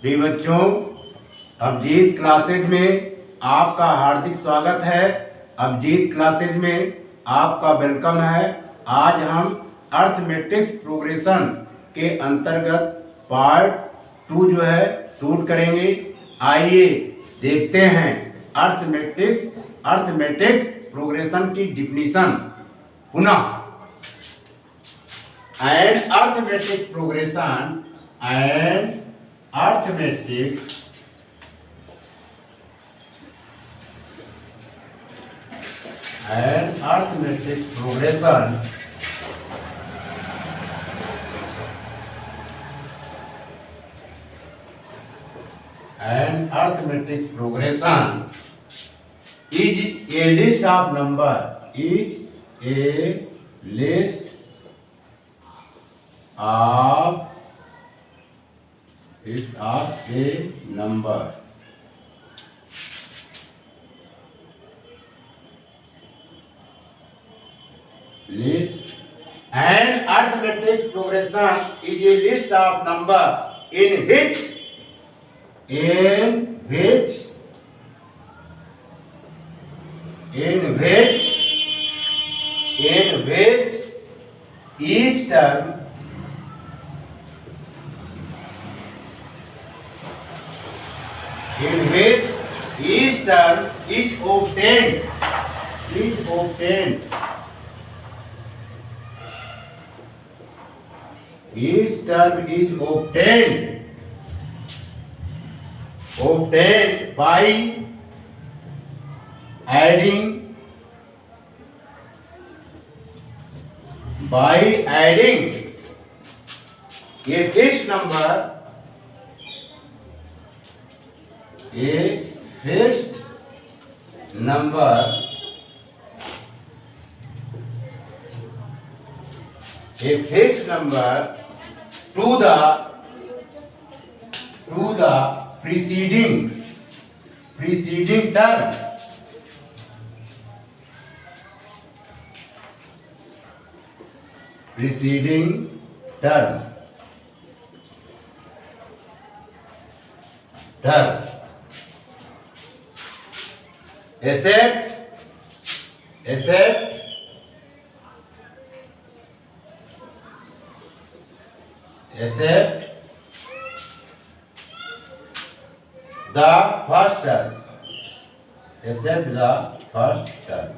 प्रिय बच्चों, अभिजीत क्लासेज में आपका हार्दिक स्वागत है। अभिजीत क्लासेज में आपका वेलकम है। आज हम अर्थमेटिक्स प्रोग्रेशन के अंतर्गत पार्ट 2 जो है शूट करेंगे। आइए देखते हैं अर्थमेटिक्स प्रोग्रेशन की डिफिनीशन पुनः। And arithmetic progression and arithmetic progression is a list of number list of a number list and arithmetic progression is a list of number in which each term is obtained by adding a fixed number to the preceding term. Except the first term.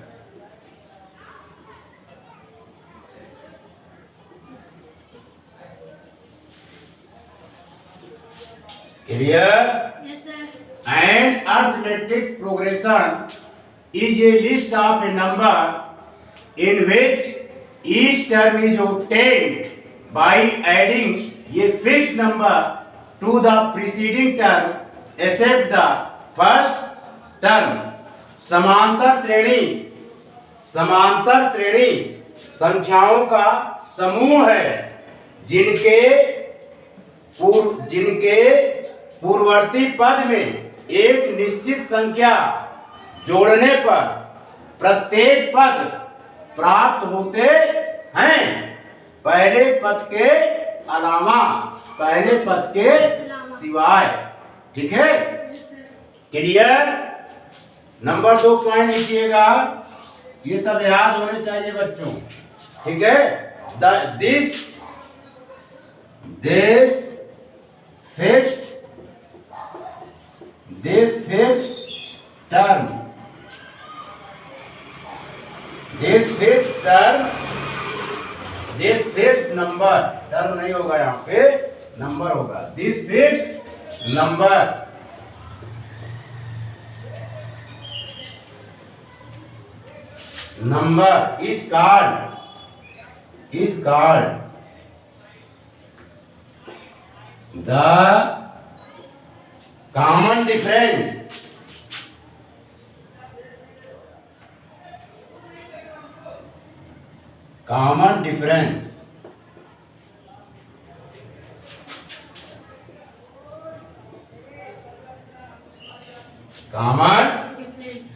Clear? Yes, sir. And arithmetic progression is a list of a number in which each term is obtained by adding a fixed number to the preceding term except the first term. समांतर श्रेणी संख्याओं का समूह है जिनके पूर्ववर्ती पद में एक निश्चित संख्या जोड़ने पर प्रत्येक पद प्राप्त होते हैं, पहले पद के सिवाय। ठीक है? क्लियर? नंबर 2 पॉइंट लिखिएगा, ये सब याद होने चाहिए बच्चों। ठीक है? This fixed term this fixed number, term नहीं होगा, यहाँ पे नंबर होगा। this fixed number is called the common difference.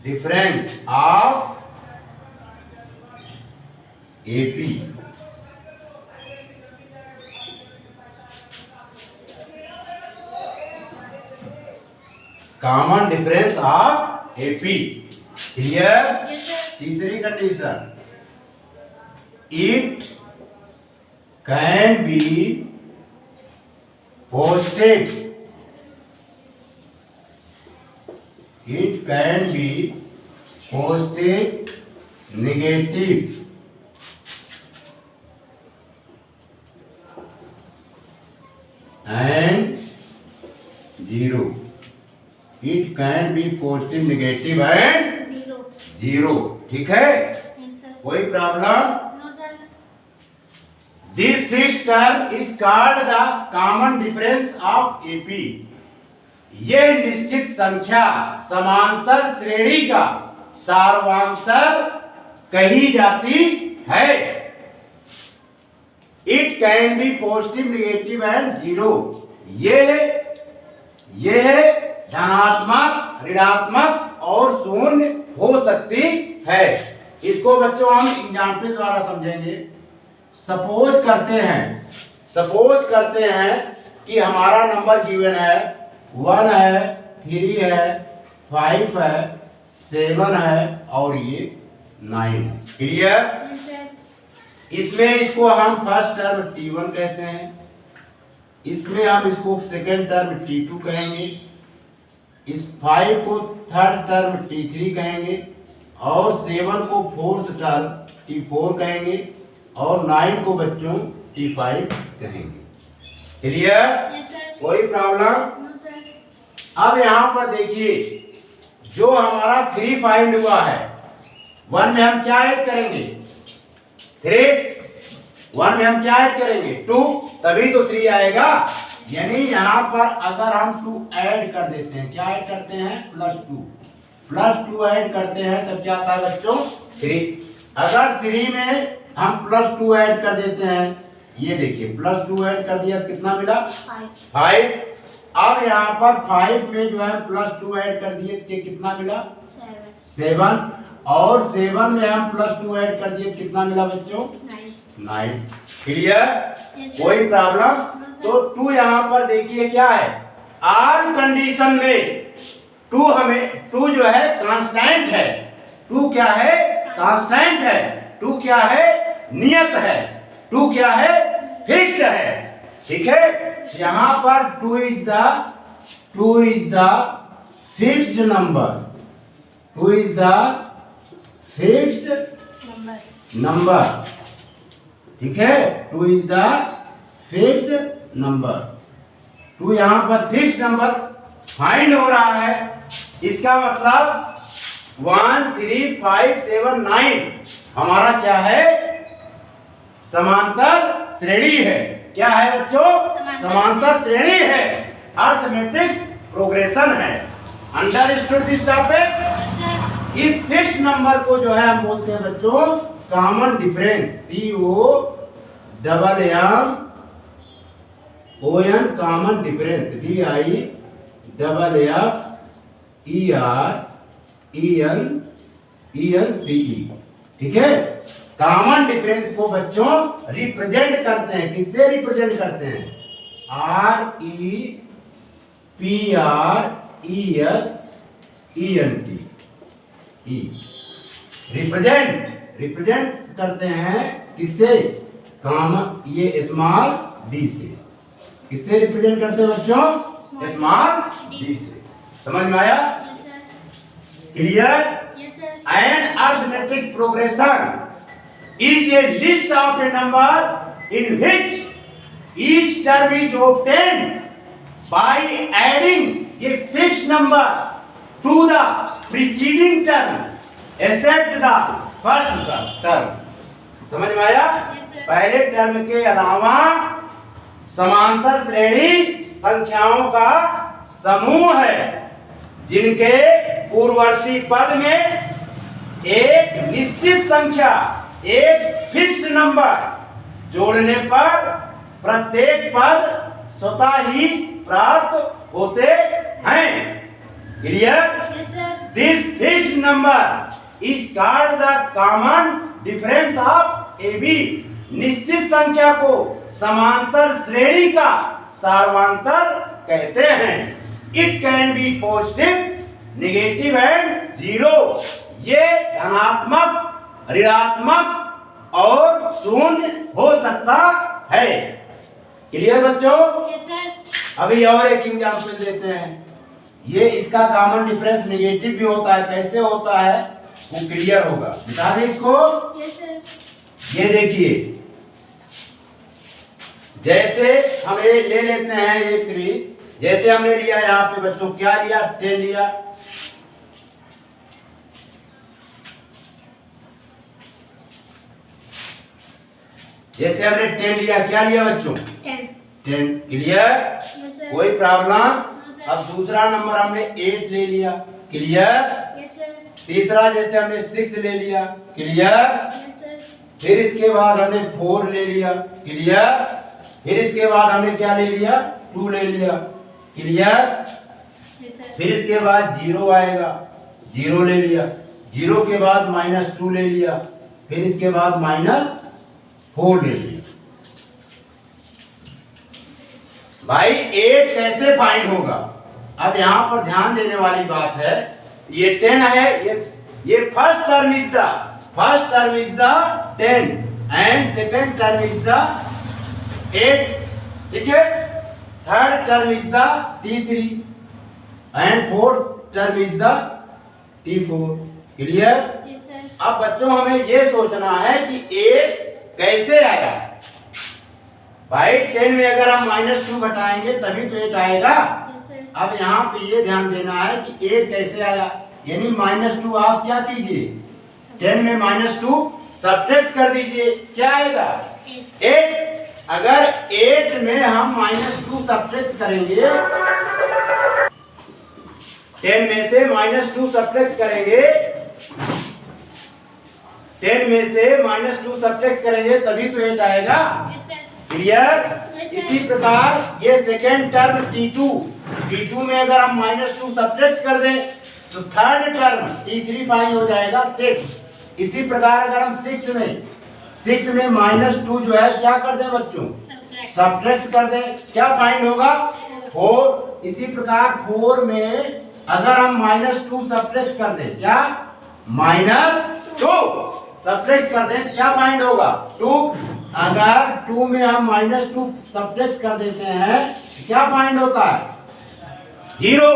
Difference of AP. Common difference of AP. Clear? तीसरी condition, it can be posted, it can be posted negative and zero. It can be posted negative and zero. ठीक है? कोई problem? This fixed term is called the common difference of AP. यह निश्चित संख्या समांतर श्रेणी का सार्वंतर कही जाती है। It can be positive, negative and zero. यह धनात्मक, ऋणात्मक और शून्य हो सकती है। इसको बच्चों हम एग्जाम्पल द्वारा समझेंगे। सपोज करते हैं कि हमारा नंबर गिवन है 1 है, 3 है, 5 है, 7 है और ये 9 है। क्लियर? इसमें इसको हम फर्स्ट टर्म T1 कहते हैं, इसमें हम इसको सेकेंड टर्म T2 कहेंगे, इस 5 को थर्ड टर्म T3 कहेंगे और 7 को फोर्थ टर्म T4 कहेंगे और 9 को बच्चों T5 कहेंगे। क्लियर? कोई प्रॉब्लम? अब यहाँ पर देखिए, जो हमारा 3 फाइंड हुआ है, 1 में हम क्या ऐड करेंगे? 3। 1 में हम क्या ऐड करेंगे? 2, तभी तो 3 आएगा। यानी यहाँ पर अगर हम 2 ऐड कर देते हैं, क्या ऐड करते हैं? +2 ऐड करते हैं, तब क्या आता है बच्चों? 3। अगर 3 में हम +2 ऐड कर देते हैं, ये देखिए +2 ऐड कर दिया तो कितना मिला? 5। अब यहाँ पर 5 में जो है +2 ऐड कर दिए तो कितना मिला? 7। और 7 में हम +2 ऐड कर दिए तो कितना मिला बच्चों? 9। क्लियर? कोई प्रॉब्लम? तो 2 यहाँ पर देखिए क्या है, आल कंडीशन में 2 जो है कांस्टेंट है। 2 क्या है? कांस्टेंट है। 2 क्या है? नियत है। 2 क्या है? फिक्स्ड है। ठीक है? यहाँ पर 2 is the fixed number. 2 is the fixed number. ठीक है? 2 इज द फिक्स्ड नंबर। 2 यहाँ पर फिक्स्ड नंबर फाइंड हो रहा है। इसका मतलब 1, 3, 5, 7, 9 हमारा क्या है? समांतर श्रेणी है। क्या है बच्चों? समांतर श्रेणी है। अर्थमेटिक्स प्रोग्रेशन है। Understood this topic? इस फिक्स्ड नंबर को जो है हम बोलते हैं बच्चों common difference, COMMON common difference, DIFFERENCE। ठीक है? कॉमन डिफरेंस को बच्चों रिप्रेजेंट करते हैं। किससे रिप्रेजेंट करते हैं? रिप्रेजेंट करते हैं किससे? कॉमन, ये स्मॉल डी से। किससे रिप्रेजेंट करते हैं बच्चों? स्मॉल डी से। समझ में आया? Clear? And arithmetic progression is a list of a number in which each term is obtained by adding a fixed number to the preceding term except the first term। समझ में आया? पहले term के अलावा समांतर श्रेणी संख्याओं का समूह है जिनके पूर्ववर्ती पद में एक निश्चित संख्या, एक फिक्स्ड नंबर जोड़ने पर प्रत्येक पद स्वतः ही प्राप्त होते हैं। Clear? This fixed number is called the common difference of AB। निश्चित संख्या को समांतर श्रेणी का सार्वंतर कहते हैं। It can B positive, negative and zero. ये धनात्मक, ऋणात्मक और शून्य हो सकता है। क्लियर बच्चों? Yes sir. अभी और एक एग्जाम्पल देते हैं। ये इसका कॉमन डिफरेंस नेगेटिव भी होता है, कैसे होता है वो क्लियर होगा। बता दें इसको। Yes sir. ये देखिए, जैसे हम ये ले लेते हैं एक सीरीज, जैसे हमने लिया यहाँ पे बच्चों क्या लिया, 10 लिया। जैसे हमने 10 लिया, क्या लिया बच्चों? 10। क्लियर? कोई प्रॉब्लम? अब दूसरा नंबर हमने 8 ले लिया। क्लियर? Yes sir. तीसरा जैसे हमने 6 ले लिया। क्लियर? Yes sir. फिर इसके बाद हमने 4 ले लिया। क्लियर? फिर इसके बाद हमने क्या ले लिया, 2 ले लिया। क्लियर? Yes sir. फिर इसके बाद 0 आएगा, 0 ले लिया। 0 के बाद -2 ले लिया। फिर इसके बाद -4 ले लिया। भाई 8 कैसे फाइंड होगा? अब यहाँ पर ध्यान देने वाली बात है, ये 10 है, ये first term is the 10 and second term is the 8, ठीक है। Third term is the T3 and fourth term is the T4। Clear? Yes sir. अब बच्चों हमें ये सोचना है कि 8 कैसे आया। भाई 10 में अगर हम -2 घटाएंगे तभी तो 8 आएगा। Yes sir. अब यहाँ पे ये ध्यान देना है कि 8 कैसे आया, यानी -2 आप क्या कीजिए, 10 में -2 सब्ट्रैक्ट कर दीजिए, क्या आएगा? 8। अगर 8 में हम -2 सब्ट्रैक्ट करेंगे, 10 में से -2 सब्ट्रैक्ट करेंगे, 10 में से -2 सब्ट्रैक्ट करेंगे तभी तो 8 आएगा। Yes sir. क्लियर? इसी प्रकार ये सेकेंड टर्म T2 में अगर हम -2 सब्ट्रैक्ट कर दें तो थर्ड टर्म T3 फाइंड हो जाएगा 6। इसी प्रकार अगर हम 6 में -2 जो है क्या कर दें बच्चों, सब्ट्रैक्ट कर दें, क्या फाइंड होगा? 4। इसी प्रकार 4 में अगर हम -2 सब्ट्रैक्ट कर दें, क्या -2 सब्ट्रैक्ट कर दें, क्या फाइंड होगा? 2। अगर 2 में हम -2 सब्ट्रैक्ट कर देते हैं क्या फाइंड होता है? 0।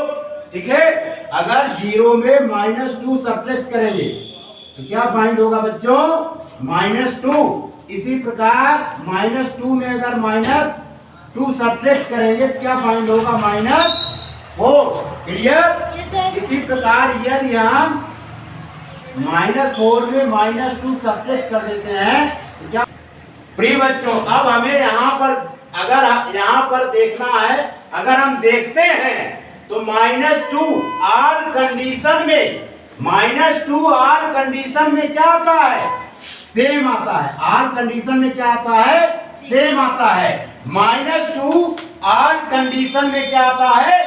ठीक है। अगर 0 में -2 सब्ट्रैक्ट करेंगे तो क्या फाइंड होगा बच्चों? -2। इसी प्रकार -2 में अगर -2 सब्ट्रैक्ट करेंगे तो क्या फाइंड होगा? -4। क्लियर? Yes sir. इसी प्रकार यदि हम -4 में -2 सब्ट्रैक्ट कर देते हैं तो क्या? प्रिय बच्चों, अब हमें यहाँ पर देखना है, अगर हम देखते हैं तो -2 आर कंडीशन में क्या आता है? सेम आता है। आर कंडीशन में क्या आता है? सेम आता है। -2 आर कंडीशन में क्या आता है?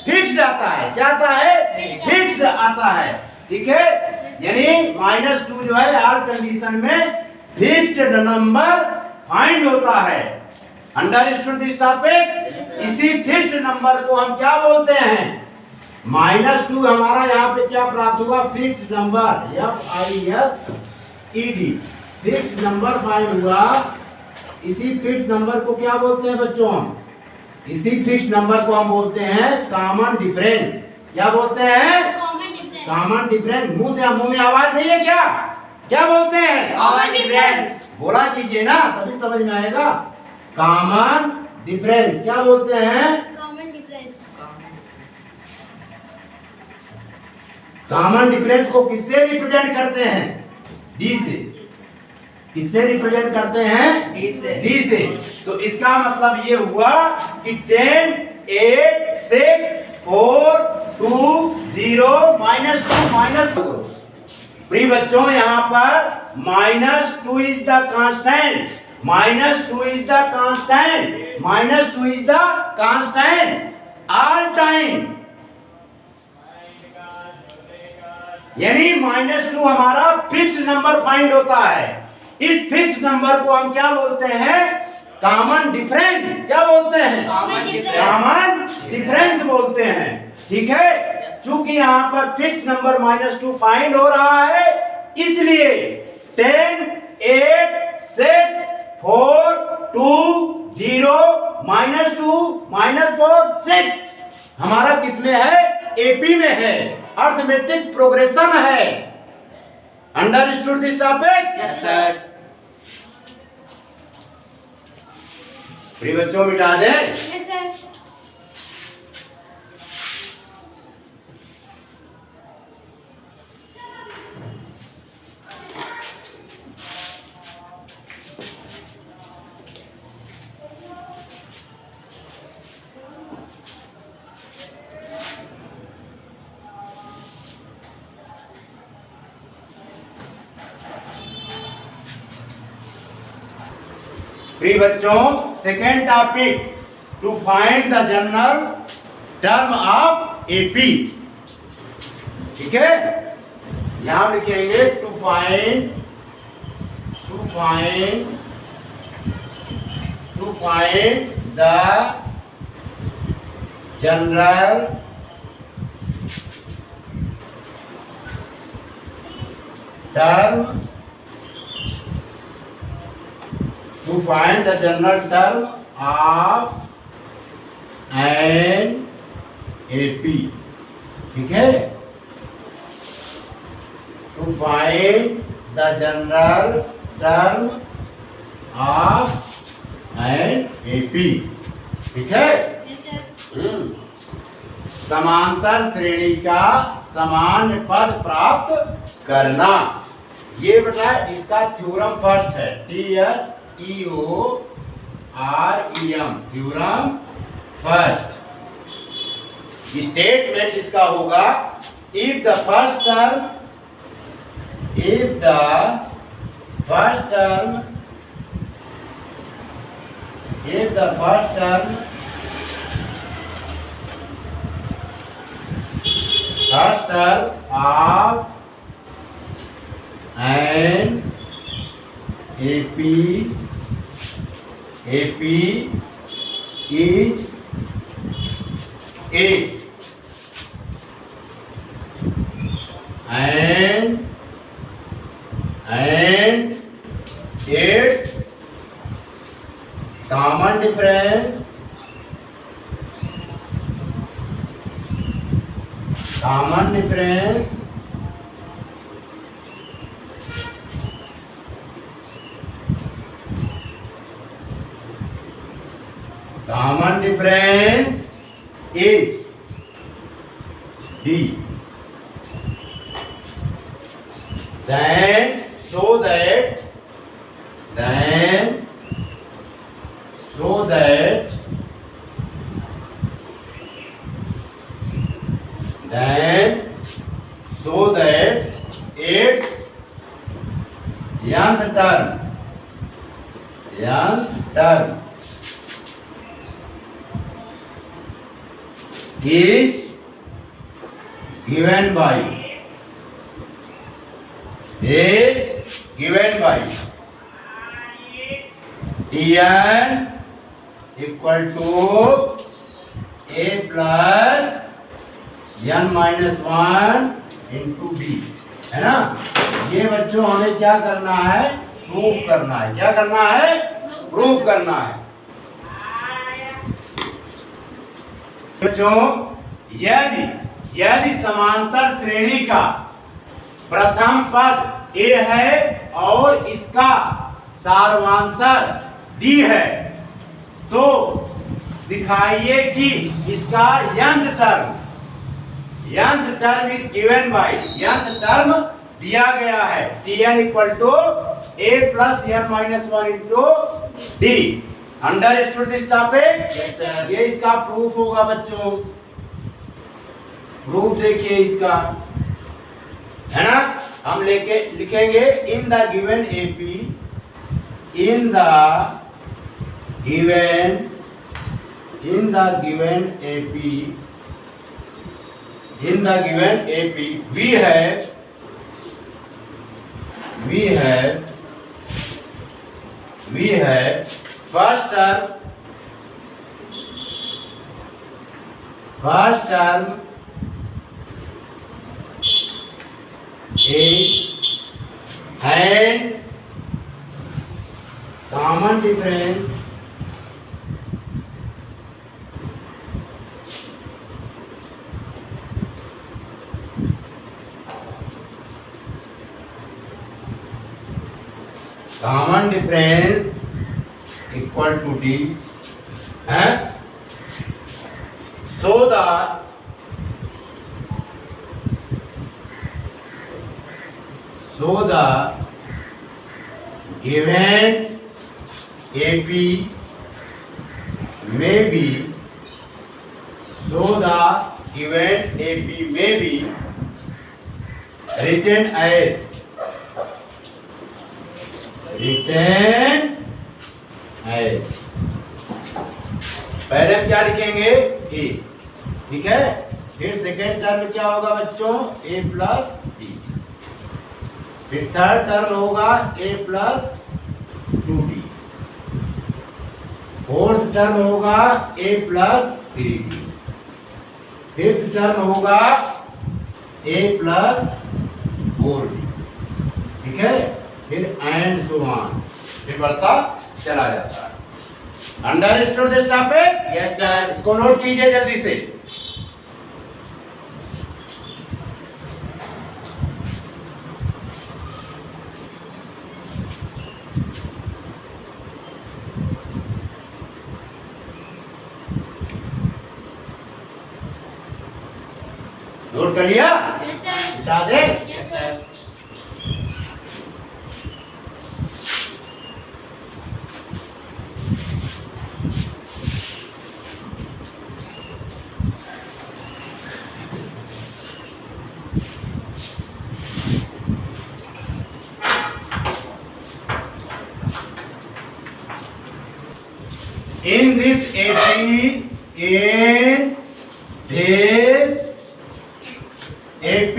फिक्स्ड आता है। क्या आता है? फिक्स्ड आता है। ठीक है, यानी -2 जो है आर कंडीशन में फिक्स्ड नंबर फाइंड होता है। Understood this topic? इसी फिक्स्ड नंबर को हम क्या बोलते हैं? -2 हमारा यहाँ पे क्या प्राप्त हुआ? Fixed number, FIXED, fixed number find हुआ। इसी फिक्स्ड नंबर को क्या बोलते हैं बच्चों? हम इसी फिक्स्ड नंबर को हम बोलते हैं कॉमन डिफरेंस। क्या बोलते हैं? Common difference. मुंह में आवाज नहीं है क्या? क्या बोलते हैं? Common difference. बोला कीजिए ना, तभी समझ में आएगा। कॉमन डिफरेंस क्या बोलते हैं? Common difference. कॉमन डिफरेंस को किससे रिप्रेजेंट करते हैं? डी से। किससे रिप्रेजेंट करते हैं? डी से। तो इसका मतलब ये हुआ कि 10, 8, 6, 4, 2, 0, -2 प्रिय बच्चों, यहाँ पर -2 is the constant, -2 is the constant, -2 is the constant all time. यानी -2 हमारा फिक्स्ड नंबर फाइंड होता है। इस फिक्स्ड नंबर को हम क्या बोलते हैं? कॉमन डिफरेंस क्या बोलते हैं? Common difference. कॉमन डिफरेंस बोलते हैं। ठीक है, चूंकि यहाँ पर फिक्स नंबर -2 फाइंड हो रहा है, इसलिए 10 8 6 4 2 0 -2 -4 6 हमारा किसमें है? एपी में है, अर्थमेटिक्स प्रोग्रेशन है। Understood this topic? Yes sir. प्रिय बच्चों मिटा दे। Yes, sir. प्रिय बच्चों, second topic, to find the general term of AP. ठीक है, यहां लिखेंगे to find the general term to find the general term of an AP। ठीक है, to find the general term of an AP। ठीक है, Yes, sir. समांतर श्रेणी का सामान्य पद प्राप्त करना। ये बेटा इसका थ्योरम फर्स्ट है, THEOREM, थ्योरम फर्स्ट। स्टेटमेंट इसका होगा, if the first term of an AP is A and its common difference is D। Then so that its nth term is given by Tn equal to A plus n minus 1 into D, है ना। ये बच्चों हमें क्या करना है? Proof करना है। क्या करना है? प्रूफ करना है। बच्चों, यदि समांतर श्रेणी का प्रथम पद A है और इसका सार्वंतर D है, तो दिखाइए कि इसका nth term is given by, nth term दिया गया है Tn equal to A plus n minus 1 into D। Understood this topic? Yes sir. ये इसका प्रूफ होगा बच्चों। प्रूफ देखिए इसका, है ना। हम लिखेंगे in the given AP, we have first term A and common difference equal to D है so the given AP may be written as पहले हम क्या लिखेंगे ए, ठीक है। फिर सेकेंड टर्म क्या होगा बच्चों ए प्लस डी, फिर थर्ड टर्म होगा ए प्लस 2d, फोर्थ टर्म होगा ए प्लस 3d, फिफ्थ टर्म होगा ए प्लस 4d, ठीक है। फिर एंड सो ऑन, फिर बढ़ता चला जाता है। Understood this topic? Yes sir. इसको नोट कीजिए जल्दी से। नोट कर लिया? Yes, sir. बता दे। Yes, sir. In this AP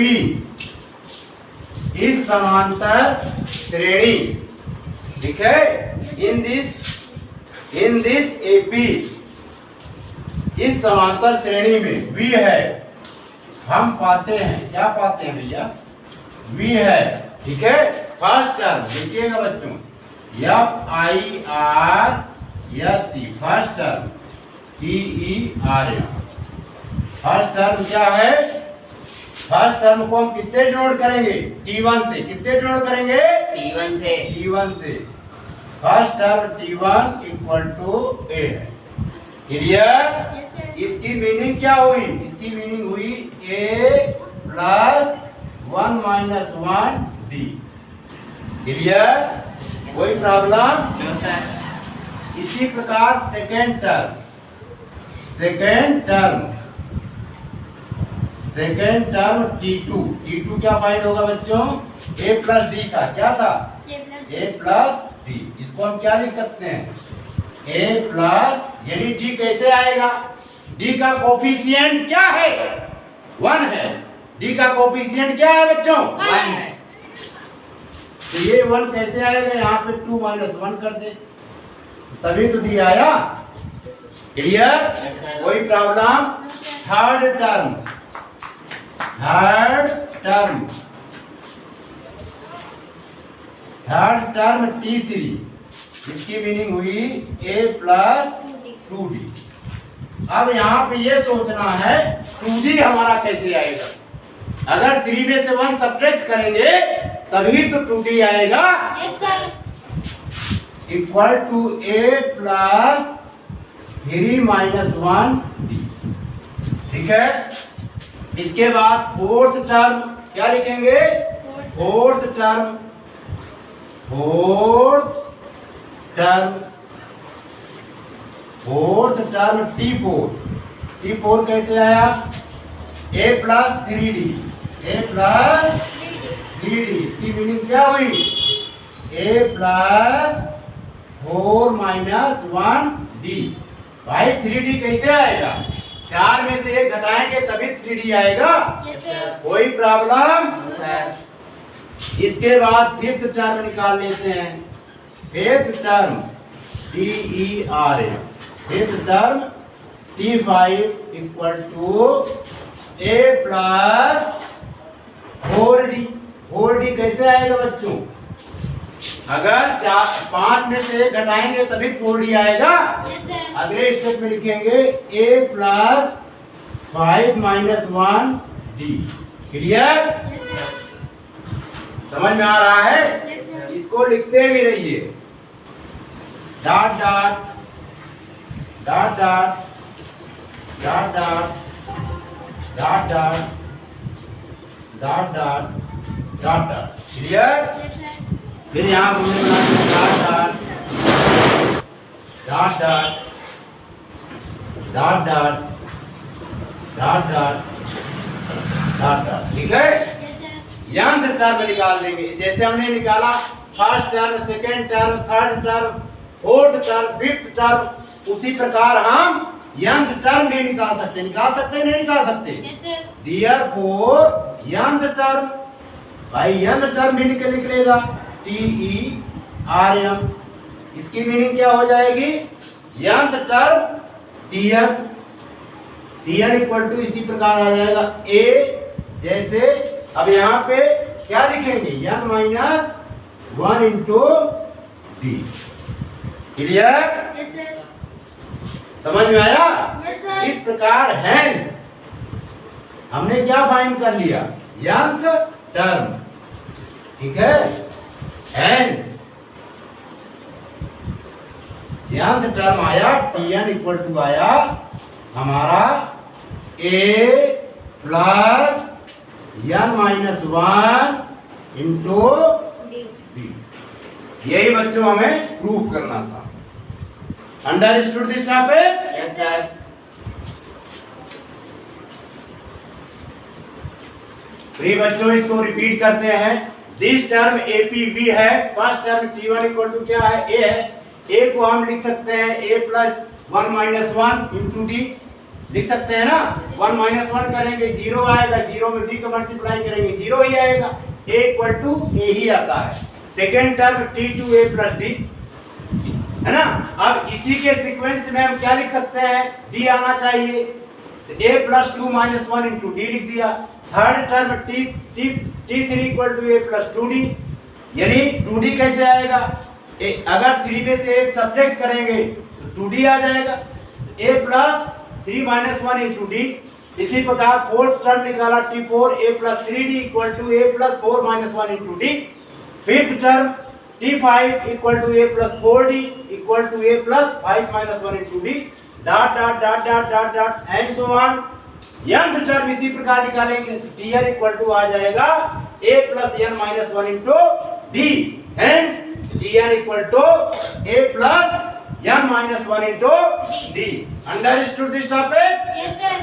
इस समांतर श्रेणी, ठीक है। इन दिस AP इस समांतर श्रेणी में V है, हम पाते हैं, क्या पाते हैं भैया? V है, ठीक है। फर्स्ट टर्म लिखिएगा बच्चों FIRST, first term TER। First term क्या है? फर्स्ट टर्म को हम किससे डिनोट करेंगे? T1 से। किससे डिनोट करेंगे? T1 से। First term T1 equal to A है। क्लियर? Yes, sir. इसकी मीनिंग क्या हुई? इसकी मीनिंग हुई A plus 1 minus 1D। Clear? कोई प्रॉब्लम? No sir. इसी प्रकार सेकेंड टर्म T2 क्या फाइंड होगा बच्चों? A प्लस D का क्या था? A plus A plus D। इसको हम क्या लिख सकते हैं? A प्लस, यानी D कैसे आएगा? D का कोफिशिएंट क्या है? 1 है। D का कोफिशिएंट क्या है बच्चों? 1 है। तो ये 1 कैसे आएगा? यहाँ पे 2 माइनस 1 कर दे, तभी तो D आया। क्लियर? Yes, sir. कोई प्रॉब्लम? थर्ड टर्म T3, इसकी मीनिंग हुई A प्लस 2D। अब यहाँ पे ये सोचना है 2D हमारा कैसे आएगा? अगर 3 में से 1 सब्ट्रैक्ट करेंगे तभी तो 2D आएगा। Yes, sir. Equal to A plus 3 minus 1D, ठीक है। इसके बाद फोर्थ टर्म क्या लिखेंगे? फोर्थ टर्म T4 कैसे आया? A प्लस 3D, इसकी मीनिंग क्या हुई? A plus 4 minus 1D। भाई 3D कैसे आएगा? 4 में से 1 घटाएंगे तभी 3D आएगा। Yes, sir. कोई प्रॉब्लम? No sir. इसके बाद फिफ्थ टर्म निकाल लेते हैं। Fifth term DERA. Fifth term T5 equal to A plus 4D. 4D कैसे आएगा बच्चों? अगर 5 में से 1 घटाएंगे तभी 4D आएगा। Yes, sir. अगले स्टेप में लिखेंगे A plus 5 minus 1D. Clear? Yes, sir. समझ में आ रहा है? Yes, sir. इसको लिखते भी रहिए। Dot dot dot dot dot dot dot dot dot dot dot dot. Clear? Yes, sir. फिर यहाँ हमने बनाया dot dot dot dot dot dot dot dot dot dot. ठीक है? Yes, sir. यंत्र टर्म निकाल देंगे। जैसे हमने निकाला first term, second term, third term, fourth term, fifth term, उसी प्रकार हम यंत्र टर्म भी निकाल सकते हैं। नहीं निकाल सकते? Yes, sir. Therefore यंत्र टर्म, भाई यंत्र टर्म भी निकलेगा TERM। इसकी मीनिंग क्या हो जाएगी? यंत्र टर्म TN इक्वल टू इसी प्रकार आ जाएगा A। जैसे अब यहाँ पे क्या लिखेंगे? n minus 1 into D. Clear? Yes, sir. समझ में आया? Yes, sir. इस प्रकार हैंस हमने क्या फाइंड कर लिया? यंत्र टर्म। ठीक है? हैंस यंत्र टर्म आया Tn इक्वल टू आया हमारा A plus n minus 1 into D. D. यही बच्चों हमें प्रूव करना था। Understood this topic? Yes, sir. फ्री बच्चों इसको रिपीट करते हैं। दिस टर्म APV है। First term T1 equal to क्या है? A है। A को हम लिख सकते हैं A plus 1 minus 1 into D. लिख सकते हैं ना? 1 माइनस 1 करेंगे 0 आएगा, 0 में डी का मल्टीप्लाई करेंगे 0 ही आएगा। A इक्वल टू A ही आता है। Second term T2A plus D है ना? अब इसी के सीक्वेंस में हम क्या लिख सकते हैं? डी आना चाहिए, तो A plus 2 minus 1 into D लिख दिया। Third term T3 equal to A plus 2D, यानी 2D कैसे आएगा? अगर 3 में से 1 सब्ट्रैक्ट करेंगे तो 2D आ जाएगा। A plus 3 minus 1 into D. इसी प्रकार फोर्थ टर्म निकाला T4 A plus 3D equal to A plus 4 minus 1 into D. Fifth term T5 equal to A plus 4D equal to A plus 5 minus 1 into D. Dot dot dot dot dot dot and so on. Nth term इसी प्रकार निकालेंगे। Tn equal to आ जाएगा A plus n minus 1 into D. Hence Tn equal to A plus n minus 1 into D. Understood this topic? Yes, sir.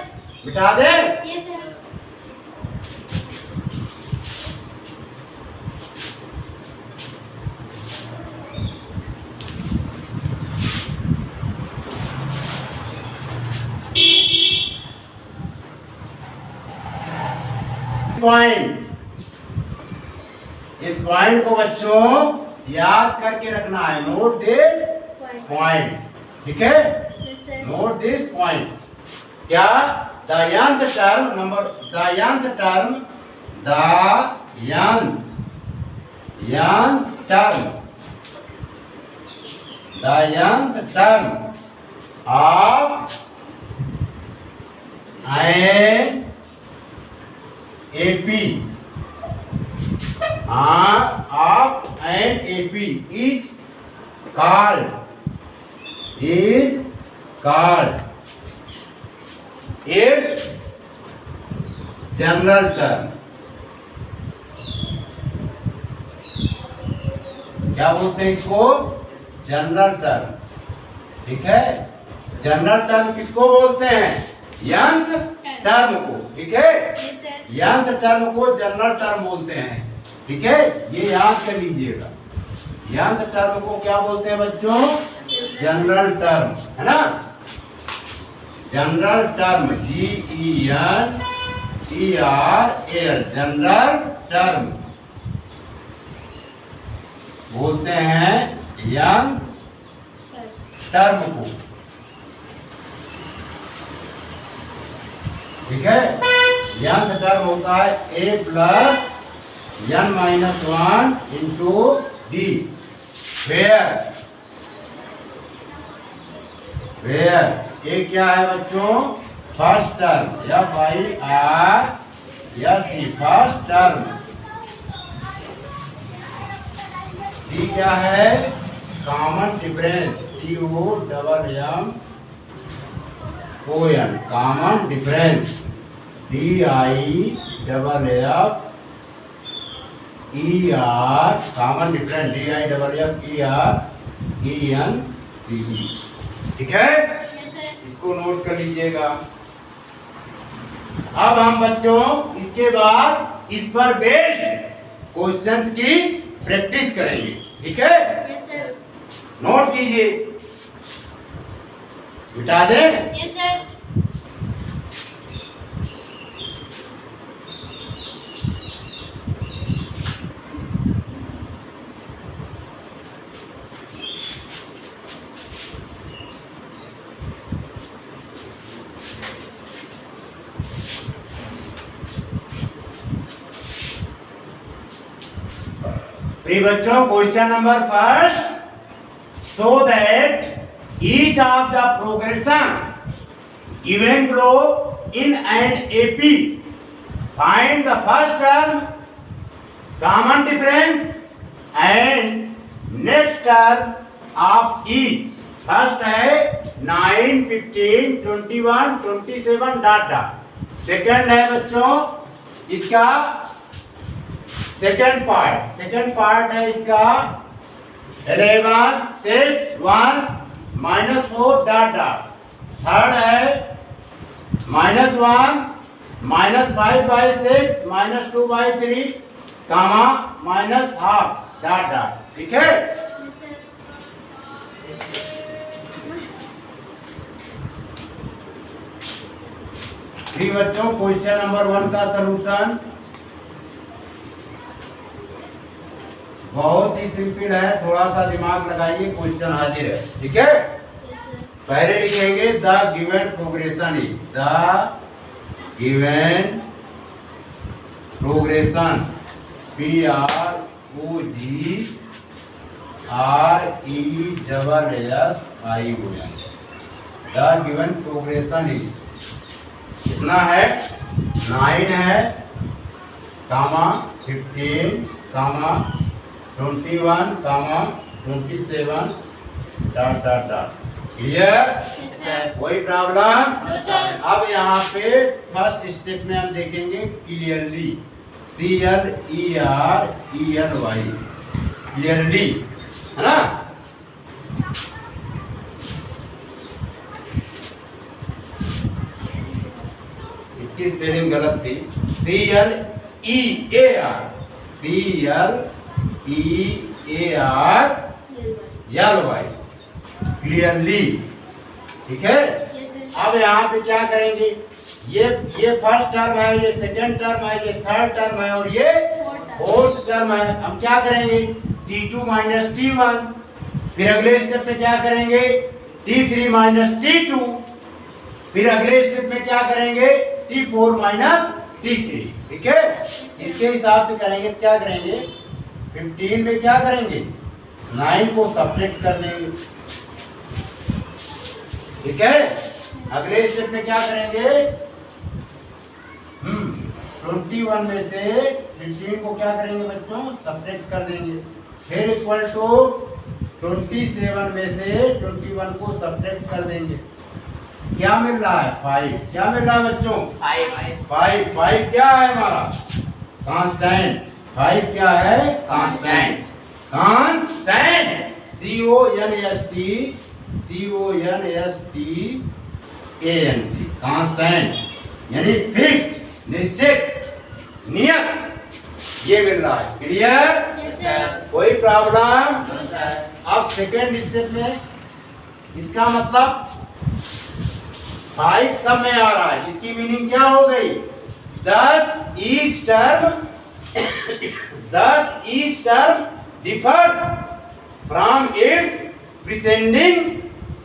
मिटा दे। Yes, sir. Point, इस point को बच्चों याद करके रखना है। Note this point. ठीक है? Yes, sir. Note this point. क्या? The nth term number the nth term of an AP of an AP is called its general term। क्या बोलते हैं इसको? General term. ठीक है? जनरल टर्म किसको बोलते हैं? यंत्र टर्म को। ठीक है? Yes, sir. यंत्र टर्म को जनरल टर्म बोलते हैं। ठीक है? ये याद कर लीजिएगा। यंत्र टर्म को क्या बोलते हैं बच्चों? जनरल टर्म, है ना? General term GENERAL general term बोलते हैं यंत्र टर्म को, ठीक है। nth टर्म होता है a plus n minus 1 into D, where ये क्या है बच्चों, first term, FIRST first term. D क्या है, common difference, COMMON, common difference, DIFFER, common difference, DIFFERENCE, ठीक है। Yes, sir. इसको नोट कर लीजिएगा। अब हम बच्चों इसके बाद इस पर बेस्ड क्वेश्चंस की प्रैक्टिस करेंगे, ठीक है। Yes, sir. नोट कीजिए, मिटा दें। Yes, sir. प्रिय बच्चों, question number first, so that each of the progression given below in an AP, find the first term, common difference and next term of each। First है 9, 15, 21, 27 dot dot. Second है बच्चों इसका second part है इसका 11, 6, 1, -4 dot dot. Third है -1, -5/6, -2/3, कामा -12 dot dot, ठीक है। Yes, sir. ठीक बच्चों, क्वेश्चन नंबर 1 का सलूशन बहुत ही सिंपल है, थोड़ा सा दिमाग लगाइए, क्वेश्चन हाजिर है, ठीक है। Yes, sir. पहले लिखेंगे the given progression is, the given progression, PROGRESSION, the given progression is कितना है, 9 है, कामा 15, कामा 21, कामा 27 dot dot dot. Clear, Yes, sir. कोई प्रॉब्लम? No, sir. अब यहाँ पे फर्स्ट स्टेप में हम देखेंगे क्लियरली, CLERELY, क्लियरली, है ना। इसकी स्पेलिंग गलत थी, CLEAR, CLEARLY, क्लियरली, ठीक है। Yes, sir. अब यहाँ पे क्या करेंगे, ये फर्स्ट टर्म है, ये सेकंड टर्म है, ये थर्ड टर्म है और ये फोर्थ टर्म है। हम क्या करेंगे, T2 माइनस T1, फिर अगले स्टेप पे क्या करेंगे, T3 माइनस T2, फिर अगले स्टेप में क्या करेंगे, T4 माइनस T3, ठीक है। इसके हिसाब से करेंगे, क्या करेंगे, 15 में क्या करेंगे, 9 को सब्ट्रैक्ट कर देंगे, ठीक है। अगले स्टेप में क्या करेंगे, 21 में से 15 को क्या करेंगे बच्चों, सब्ट्रैक्ट कर देंगे, फिर इक्वल टू 27 में से 21 को सब्ट्रैक्ट कर देंगे। क्या मिल रहा है, 5। क्या मिल रहा है बच्चों, 5 क्या है हमारा, कांस्टेंट। 5 क्या है, कांस्टेंट, CONSTANT, कांस्टेंट यानी फिक्स्ड, निश्चित, नियत, ये मिल रहा है। Clear, Yes, sir. कोई प्रॉब्लम? No, sir. अब सेकेंड स्टेप में इसका मतलब 5 सब में आ रहा है, इसकी मीनिंग क्या हो गई, 10 each term differ from its preceding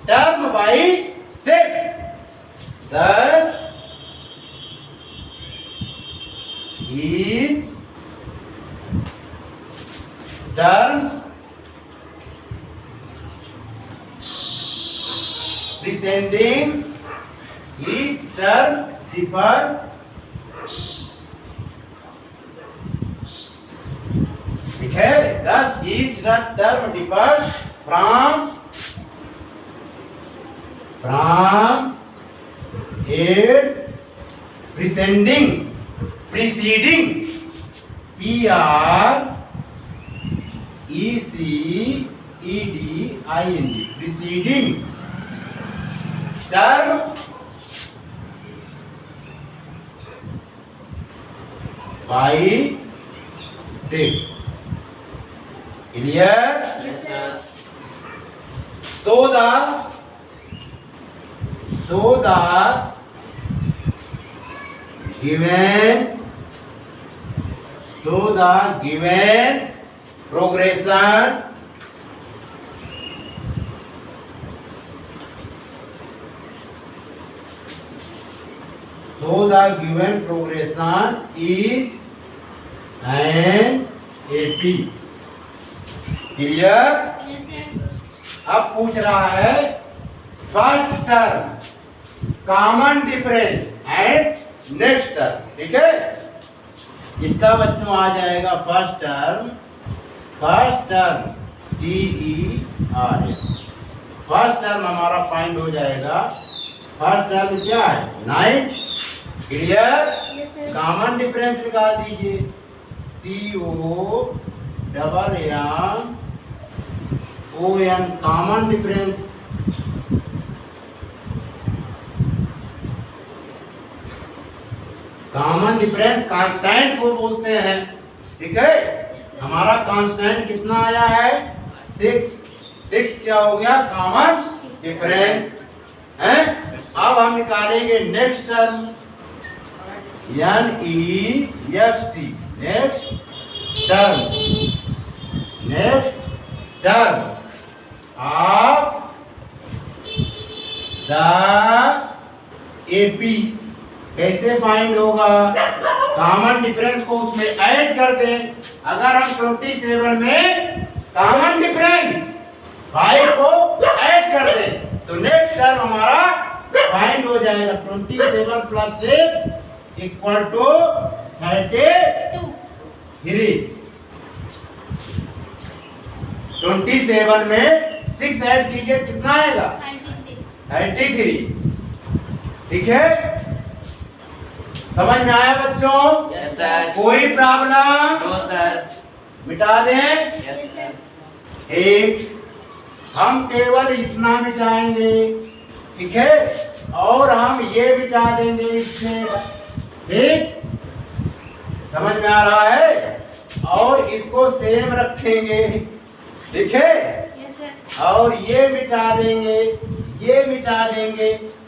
term by 6, thus each terms preceding each term differs ठीक है, thus each term differs from its preceding P R E C E D I N G preceding term by 6. Clear? Yes, sir. So the given progression is an AP. Clear? Yes, sir. अब पूछ रहा है first term common difference and next term, ठीक है। इसका बच्चों आ जाएगा first term TER, first term हमारा फाइंड हो जाएगा। फर्स्ट टर्म क्या है 9। Clear? Yes, sir. Common difference निकाल दीजिए COMMON कॉमन डिफरेंस कांस्टेंट को बोलते हैं, ठीक है। हमारा कांस्टेंट कितना आया है 6 क्या हो गया कॉमन डिफरेंस है। अब हम निकालेंगे next term NEXT next term of the AP कैसे फाइंड होगा? कॉमन डिफरेंस को उसमें ऐड कर दें। अगर हम 27 में कॉमन डिफरेंस 5 को ऐड कर दें तो नेक्स्ट टर्म हमारा फाइंड हो जाएगा 27 प्लस 6 इक्वल टू 33। 27 में 6 ऐड कीजिए कितना आएगा 33, ठीक है। समझ में आया बच्चों? Yes, sir. कोई प्रॉब्लम? No, sir. मिटा दें। Yes, sir. एक हम केवल इतना मिटाएंगे, ठीक है, और हम ये मिटा देंगे इससे, ठीक। समझ में आ रहा है? और इसको सेम रखेंगे, ठीक है, Yes, sir. और ये मिटा देंगे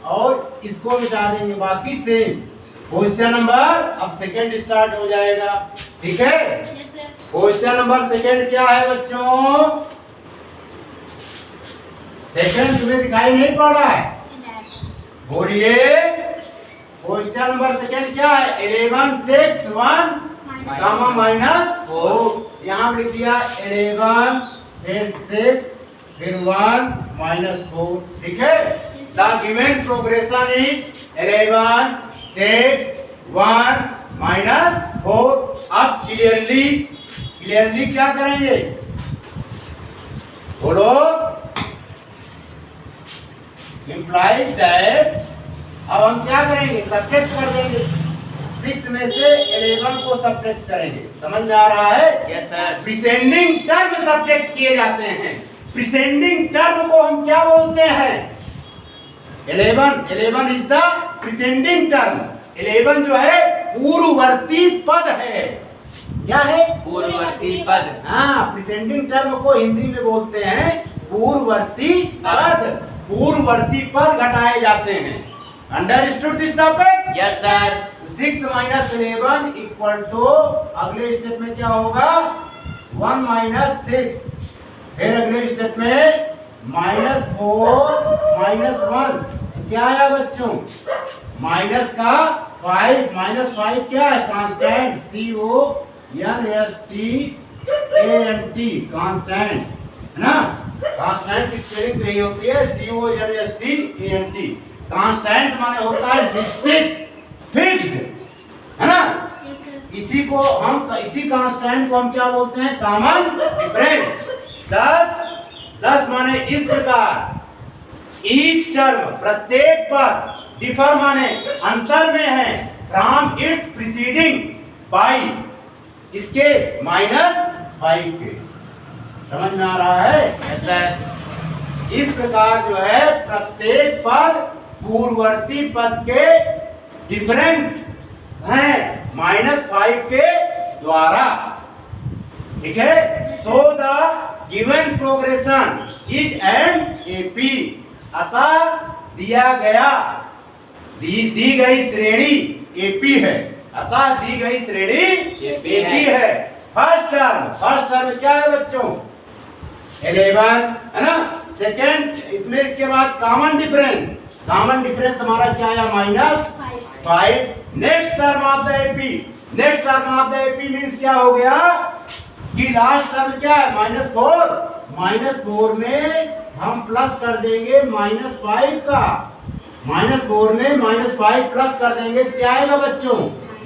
और इसको मिटा देंगे, बाकी सेम। क्वेश्चन नंबर अब सेकंड स्टार्ट हो जाएगा, ठीक है। Yes, sir. Question number second क्या है बच्चों? सेकंड तुम्हें दिखाई नहीं पड़ रहा है? 11. बोलिए। क्वेश्चन नंबर सेकंड क्या है? 11 6 1 -4। यहाँ लिख दिया 11 फिर 6 फिर 1 -4, ठीक है। The given progression is 11 6 1 -4। अब क्लियरली क्या करेंगे बोलो? इम्प्लाइज दैट अब हम क्या करेंगे सब्ट्रैक्ट कर देंगे। 6 में से 11 को सब्ट्रैक्ट करेंगे। समझ में आ रहा है? Yes, sir. Preceding term subtract किए जाते हैं। प्रिसेंडिंग टर्म को हम क्या बोलते हैं? 11 इज द प्रिसेंडिंग टर्म। 11 जो है पूर्ववर्ती पद है। क्या है? पूर्ववर्ती पद। हाँ, प्रिसेंडिंग टर्म को हिंदी में बोलते हैं पूर्ववर्ती पद। पूर्ववर्ती पद घटाए जाते हैं। Understood this topic? Yes, sir. 6 - 11 equal to अगले स्टेप में क्या होगा 1 - 6, फिर अगले स्टेप में -4 -1 क्या आया बच्चों? माइनस का 5 -5 क्या है? कांस्टेंट CONSTANT कांस्टेंट है ना। कांस्टेंट की स्पेलिंग तो यही होती है CONSTANT। कांस्टेंट माने होता है निश्चित, फिक्स्ड है ना। Yes, sir. इसी कांस्टेंट को हम क्या बोलते हैं? Common difference. 10 माने इस प्रकार, ईच टर्म प्रत्येक पद, डिफर माने अंतर में है, फ्रॉम इट्स प्रीसीडिंग बाई इसके -5 के। समझ में आ रहा है? Yes sir. इस प्रकार जो है प्रत्येक पद पूर्ववर्ती पद के डिफरेंस है -5 के द्वारा। ठीक है। So the given progression is an AP. अतः दिया गया दी गई श्रेणी एपी है। अतः दी गई श्रेणी एपी है। फर्स्ट टर्म क्या है बच्चों? 11 है ना। सेकेंड, इसमें इसके बाद कॉमन डिफरेंस हमारा क्या आया? -5। Next term of the AP means क्या हो गया कि लास्ट टर्म क्या है? -4 में हम प्लस कर देंगे -5 का। -4 में -5 प्लस कर देंगे तो क्या आएगा बच्चों?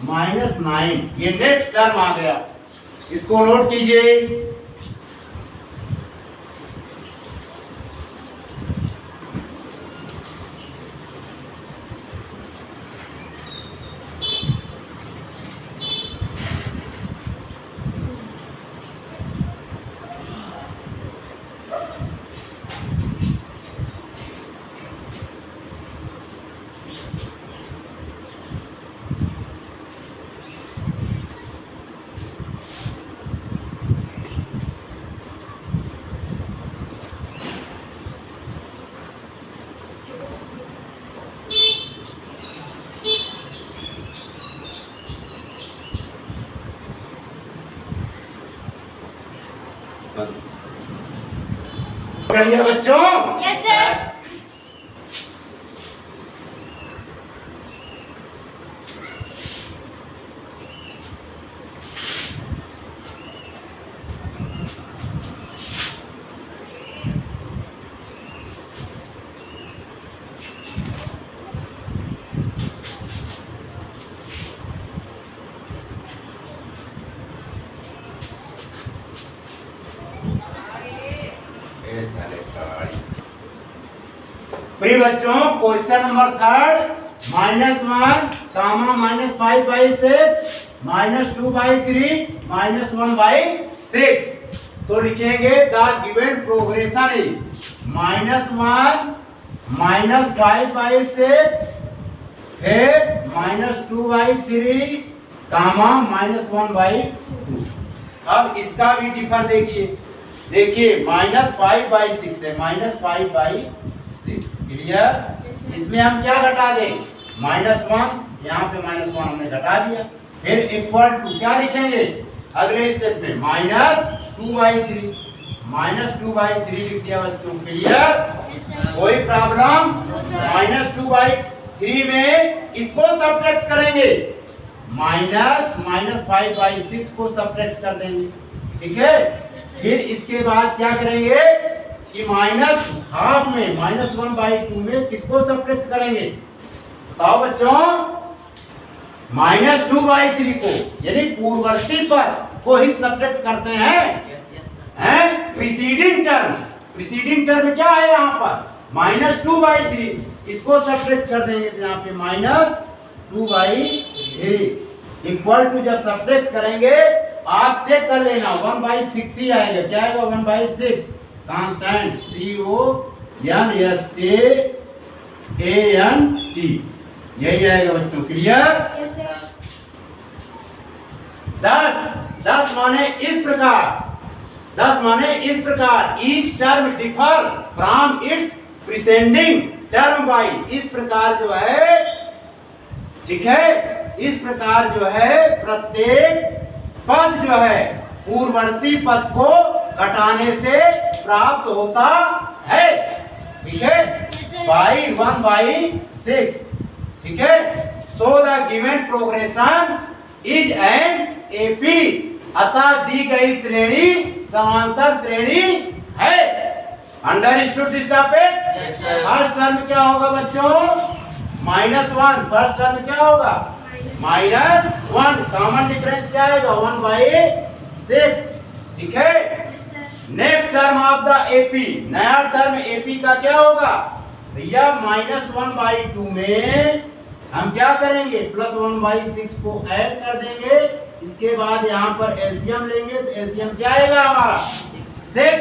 -9। ये नेक्स्ट टर्म आ गया, इसको नोट कीजिए। करिए बच्चों। Yes, sir. प्रिय बच्चों, क्वेश्चन नंबर 3 -1 कामा -5/6 -2/3 -1/6। तो लिखेंगे द गिवन प्रोग्रेशन इज -1 -5/6 फिर -2/3 कामा -1/2। अब इसका भी डिफर देखिए -5/6 है, -5/6 क्लियर। इसमें हम क्या घटा दें? -1, यहाँ पे -1 हमने घटा दिया। फिर इक्वल टू क्या लिखेंगे अगले स्टेप में? -2/3 लिख दिया बच्चों। क्लियर, कोई प्रॉब्लम? -2/3 में इसको सब्ट्रैक्ट करेंगे, -5/6 को सब्ट्रैक्ट कर देंगे। ठीक है। फिर इसके बाद क्या करेंगे कि -½ में -1/2 में किसको सब्ट्रैक्ट करेंगे? बताओ बच्चों। -2/3 को, यानी पूर्ववर्ती पद को ही सब्ट्रैक्ट करते हैं। यस यस हैं? प्रीसीडिंग टर्म क्या है यहाँ पर? -2/3, इसको सब्ट्रैक्ट कर देंगे तो यहाँ पे -2/3 इक्वल टू, जब सब्ट्रैक्ट करेंगे आप चेक कर लेना 1/6 ही आएगा। क्या आएगा? 1/6 कांस्टेंट CONSTANT यही आएगा बच्चों। क्लियर। Yes, sir. 10 माने इस प्रकार each term differ from its preceding term by. इस प्रकार जो है, ठीक है, इस प्रकार जो है प्रत्येक पद जो है पूर्ववर्ती पद को घटाने से प्राप्त होता है, ठीक है, Yes, sir. बाई 1/6, ठीक है। So the given progression is an AP, अतः दी गई श्रेणी समांतर श्रेणी है। Understood this topic? Yes, sir. First term क्या होगा बच्चों? -1। फर्स्ट टर्म क्या होगा? -1। कॉमन डिफरेंस क्या आएगा? 1/6, ठीक है। Yes, sir. Next term of the AP, नया टर्म एपी का क्या होगा भैया? -1/2 में हम क्या करेंगे? +1/6 को ऐड कर देंगे। इसके बाद यहाँ पर एलसीएम लेंगे, तो एलसीएम क्या आएगा हमारा? 6।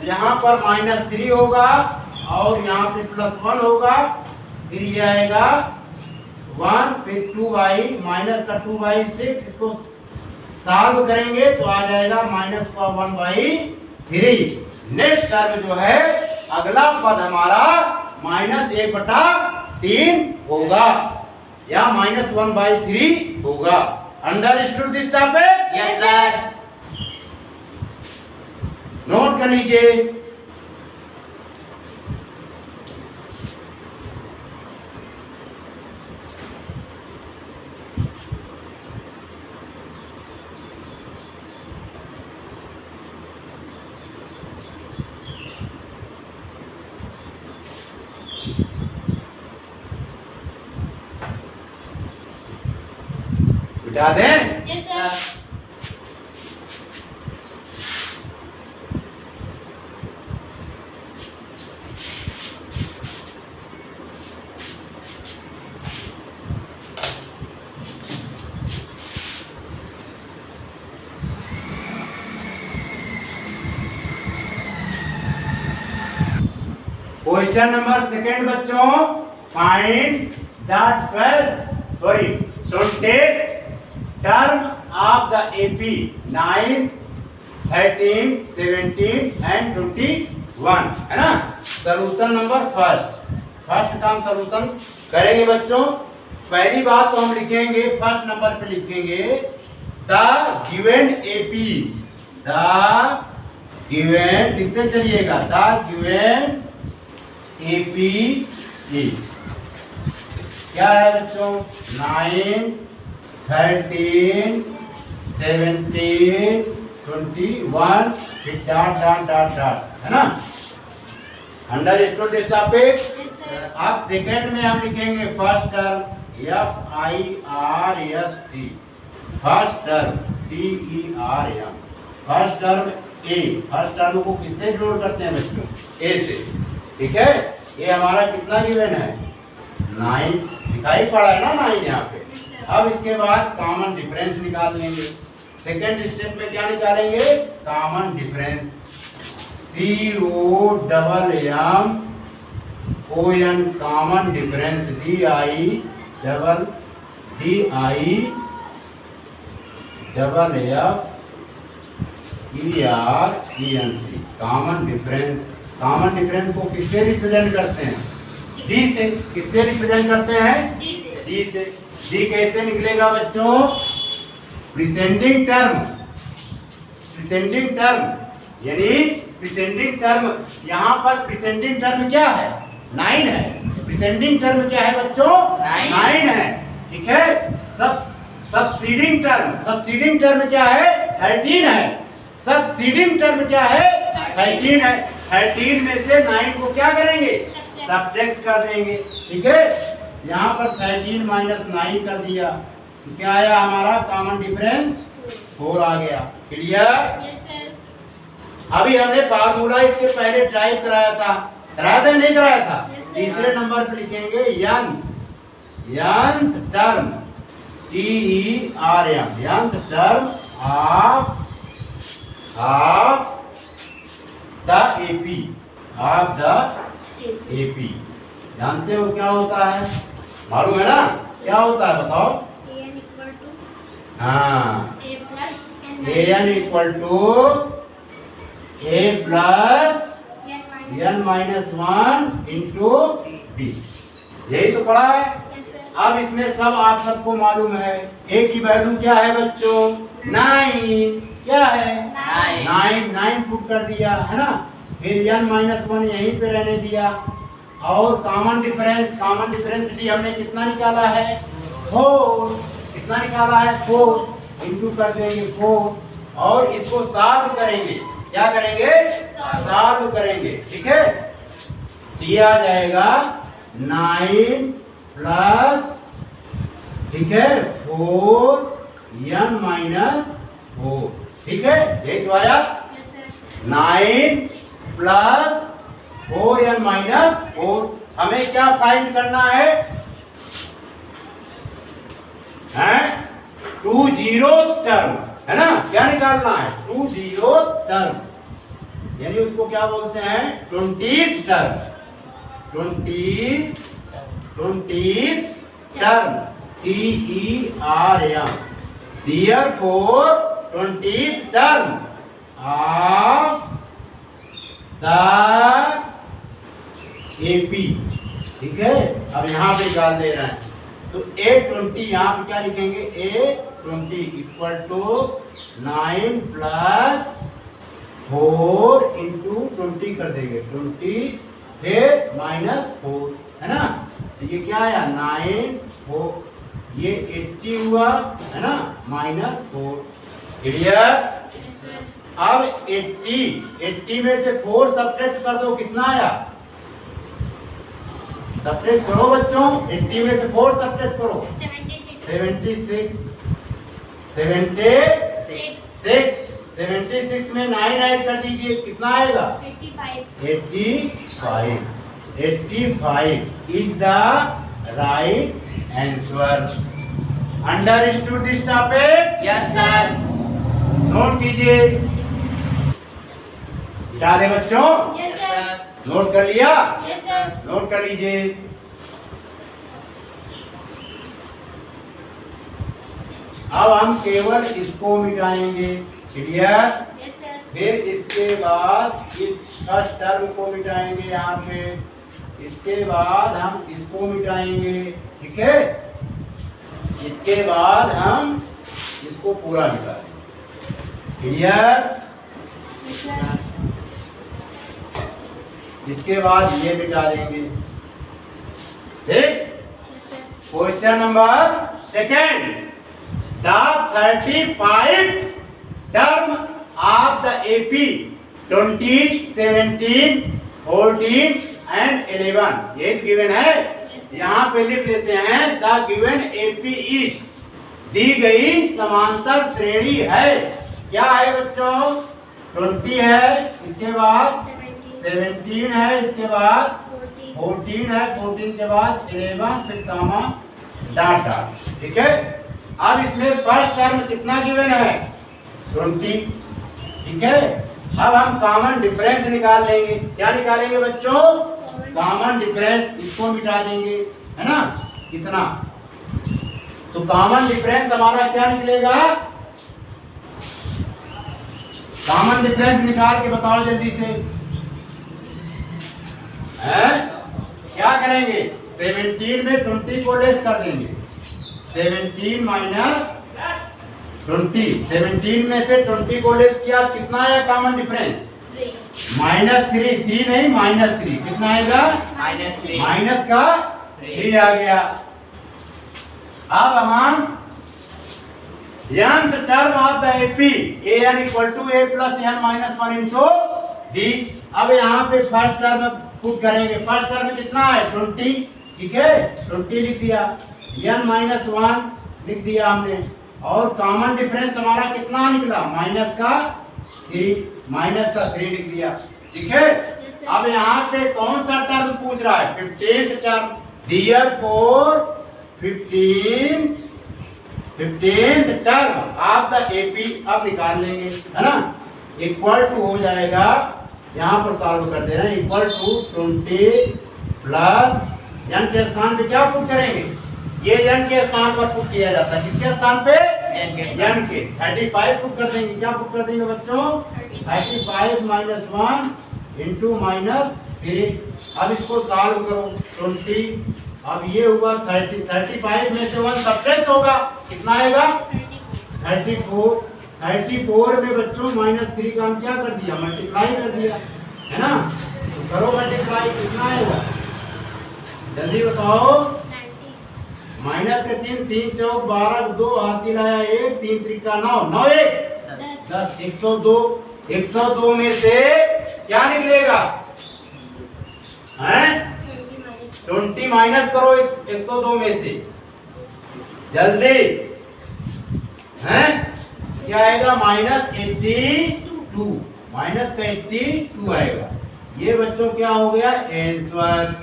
तो यहाँ पर -3 होगा और यहाँ पे +1 होगा, फिर ये आएगा 1, फिर 2/6। इसको सॉल्व करेंगे तो आ जाएगा -1/3। नेक्स्ट टर्म जो है अगला पद हमारा -1/3 होगा या -1/3 होगा। Understood this topic? Yes, sir. Note कर लीजिए। बिठा दें? Yes, sir. Question number second बच्चों, find the 20th term of the AP 9, 13, 17 and 21, है ना। Solution number first term solution करेंगे बच्चों। पहली बात तो हम लिखेंगे, फर्स्ट नंबर पे लिखेंगे the given AP, the given, लिखते चलिएगा, द गिवन एपी क्या है बच्चों? 9, 13, 17, 21, फिर डॉट, है ना। Understood this topic? Yes, sir. अब सेकंड में हम लिखेंगे first term FIRST, first term TERM, first term A. First term को किससे जोड़ करते हैं बच्चों? ए से, ठीक है। ये हमारा कितना गिवन है? 9 दिखाई पड़ा है ना, 9 यहाँ पे। अब इसके बाद कॉमन डिफरेंस निकाल लेंगे। सेकेंड स्टेप में क्या निकालेंगे? Common difference, COMMON common difference, DIFFERENC common difference. Common difference को किससे रिप्रेजेंट करते हैं? डी से। किससे रिप्रेजेंट करते हैं? D से. डी से। डी कैसे निकलेगा बच्चों? प्रिसेंडिंग टर्म, प्रिसेंडिंग टर्म यानी प्रिसेंडिंग टर्म, यहाँ पर प्रिसेंडिंग टर्म क्या है? 9 है। प्रिसेंडिंग टर्म क्या है बच्चों? 9 है, ठीक है। सब्सीडिंग टर्म क्या है? 13 है। सब्सीडिंग टर्म क्या है? 13 है। 13 में से 9 को क्या करेंगे? सब्ट्रैक्ट कर देंगे, ठीक है। यहाँ पर 13 - 9 कर दिया, तो क्या आया हमारा? कॉमन डिफरेंस 4 आ गया। क्लियर? Yes, sir. अभी हमने फार्मूला इसके पहले टाइप कराया था नहीं कराया था? Yes, sir. तीसरे नंबर पे लिखेंगे nth term TERM, nth term of the AP, of the AP. जानते हो क्या होता है? मालूम है ना क्या होता है? बताओ। AN equal to हाँ, A plus N AN equal to A plus N minus N-1 into D, यही तो पढ़ा है। Yes, sir. अब इसमें सब आप सबको मालूम है। A की वैल्यू क्या है बच्चों? 9। क्या है? 9. 9 पुट कर दिया है ना। फिर n माइनस वन यहीं पे रहने दिया, और कॉमन डिफरेंसिटी हमने कितना निकाला है 4, कितना निकाला है 4, इंटू कर देंगे 4 और इसको सॉल्व करेंगे, क्या करेंगे सॉल्व करेंगे, ठीक है। तो ये आ जाएगा 9 प्लस, ठीक है 4 n माइनस 4, ठीक है। ये तो आया Yes, sir. 9 plus 4n minus 4। हमें क्या फाइंड करना है, हैं 20th टर्म, है ना, क्या निकालना है 20th टर्म, यानी उसको क्या बोलते हैं 20th term, 20th term, TERM, therefore 20th term of the AP, ठीक है। अब यहाँ पे निकाल दे रहे हैं, तो A20 यहाँ पे क्या लिखेंगे A20 equal to 9 plus 4 into 20 कर देंगे 20 फिर माइनस 4, है ना। तो ये क्या आया 9 4, ये 80 हुआ, है ना, माइनस 4, क्लियर। Yes, sir. अब 80 में से 4 सब्ट्रैक्ट कर दो, कितना आया, सब्ट्रैक्ट करो बच्चों, 80 में से 4 सब्ट्रैक्ट करो 76. 76 में 9 ऐड कर दीजिए, कितना आएगा 85. 85 is the right answer. Understood this topic, Yes, sir. Note कीजिए, क्या दे बच्चों, Yes, Yes, sir. sir. Note कर लिया, Yes, sir. नोट कर लीजिए। अब हम केवल इसको मिटाएंगे, क्लियर। Yes, sir. फिर इसके बाद इस फर्स्ट टर्म को मिटाएंगे यहाँ पे, इसके बाद हम इसको मिटाएंगे, ठीक है। इसके बाद हम इसको पूरा मिटाएंगे, क्लियर। Yes, sir. इसके बाद ये मिटा देंगे, ठीक। Yes, sir. Question number second, the 35th term of the AP 20, 17, 14 and 11 ये गिवन है। यहाँ पे लिख लेते हैं द गिवन AP इज, दी गई समांतर श्रेणी है, क्या है बच्चों 20 है, इसके बाद 17 है, इसके बाद 14 है, 14 के बाद 11, फिर कामा डॉट डॉट, ठीक है। अब इसमें फर्स्ट टर्म कितना गिवन है 20, ठीक है। अब हम कॉमन डिफरेंस निकाल लेंगे, क्या निकालेंगे बच्चों कॉमन डिफरेंस, इसको मिटा देंगे, है ना, कितना। तो कॉमन डिफरेंस हमारा क्या निकलेगा, कॉमन डिफरेंस निकाल के बताओ जल्दी से, है क्या करेंगे 17 में 20 को लेस कर देंगे, 17 माइनस 20, 17 में से 20 को लेस किया, कितना आया कॉमन डिफरेंस -3, 3 नहीं -3, कितना आएगा -3. माइनस का 3 आ गया। अब हम nth term of the AP an equal to a plus n minus 1 into d। अब यहाँ पे फर्स्ट टर्म पुट करेंगे, फर्स्ट टर्म कितना है 20, ठीक है 20 लिख दिया, n माइनस 1 लिख दिया हमने, और कॉमन डिफरेंस हमारा कितना निकला माइनस का 3 लिख दिया, ठीक है। अब यहाँ पे कौन सा टर्म पूछ रहा है 15th term, therefore 15th term of the AP अब निकाल लेंगे, है ना, इक्वल टू हो जाएगा, यहाँ पर सॉल्व कर दे रहे हैं, इक्वल टू 20 प्लस n के स्थान पे क्या पुट करेंगे, ये n के स्थान पर पुट किया जाता है, किसके स्थान पे n के स्थान। n के 35 पुट कर देंगे, क्या पुट कर देंगे बच्चों 35 माइनस 1 इंटू माइनस 3। अब इसको सॉल्व करो 20, अब ये हुआ 30, 35 में से 1 सब्ट्रैक्ट होगा, कितना आएगा 34 में बच्चों -3 का हम क्या कर दिया मल्टीप्लाई कर दिया, है ना? तो करो मल्टीप्लाई, कितना आएगा जल्दी बताओ। 90. माइनस का चिन्ह, 3 चौक 12, 2 हासिल आया 1, 3 त्रिका 9, 9 1 10. 10, 102। 102 में से क्या निकलेगा? हैं? 20 minus 20 माइनस करो 102 में से, जल्दी। हैं? क्या आएगा? -82, माइनस का 82 आएगा। ये बच्चों क्या हो गया? Answer.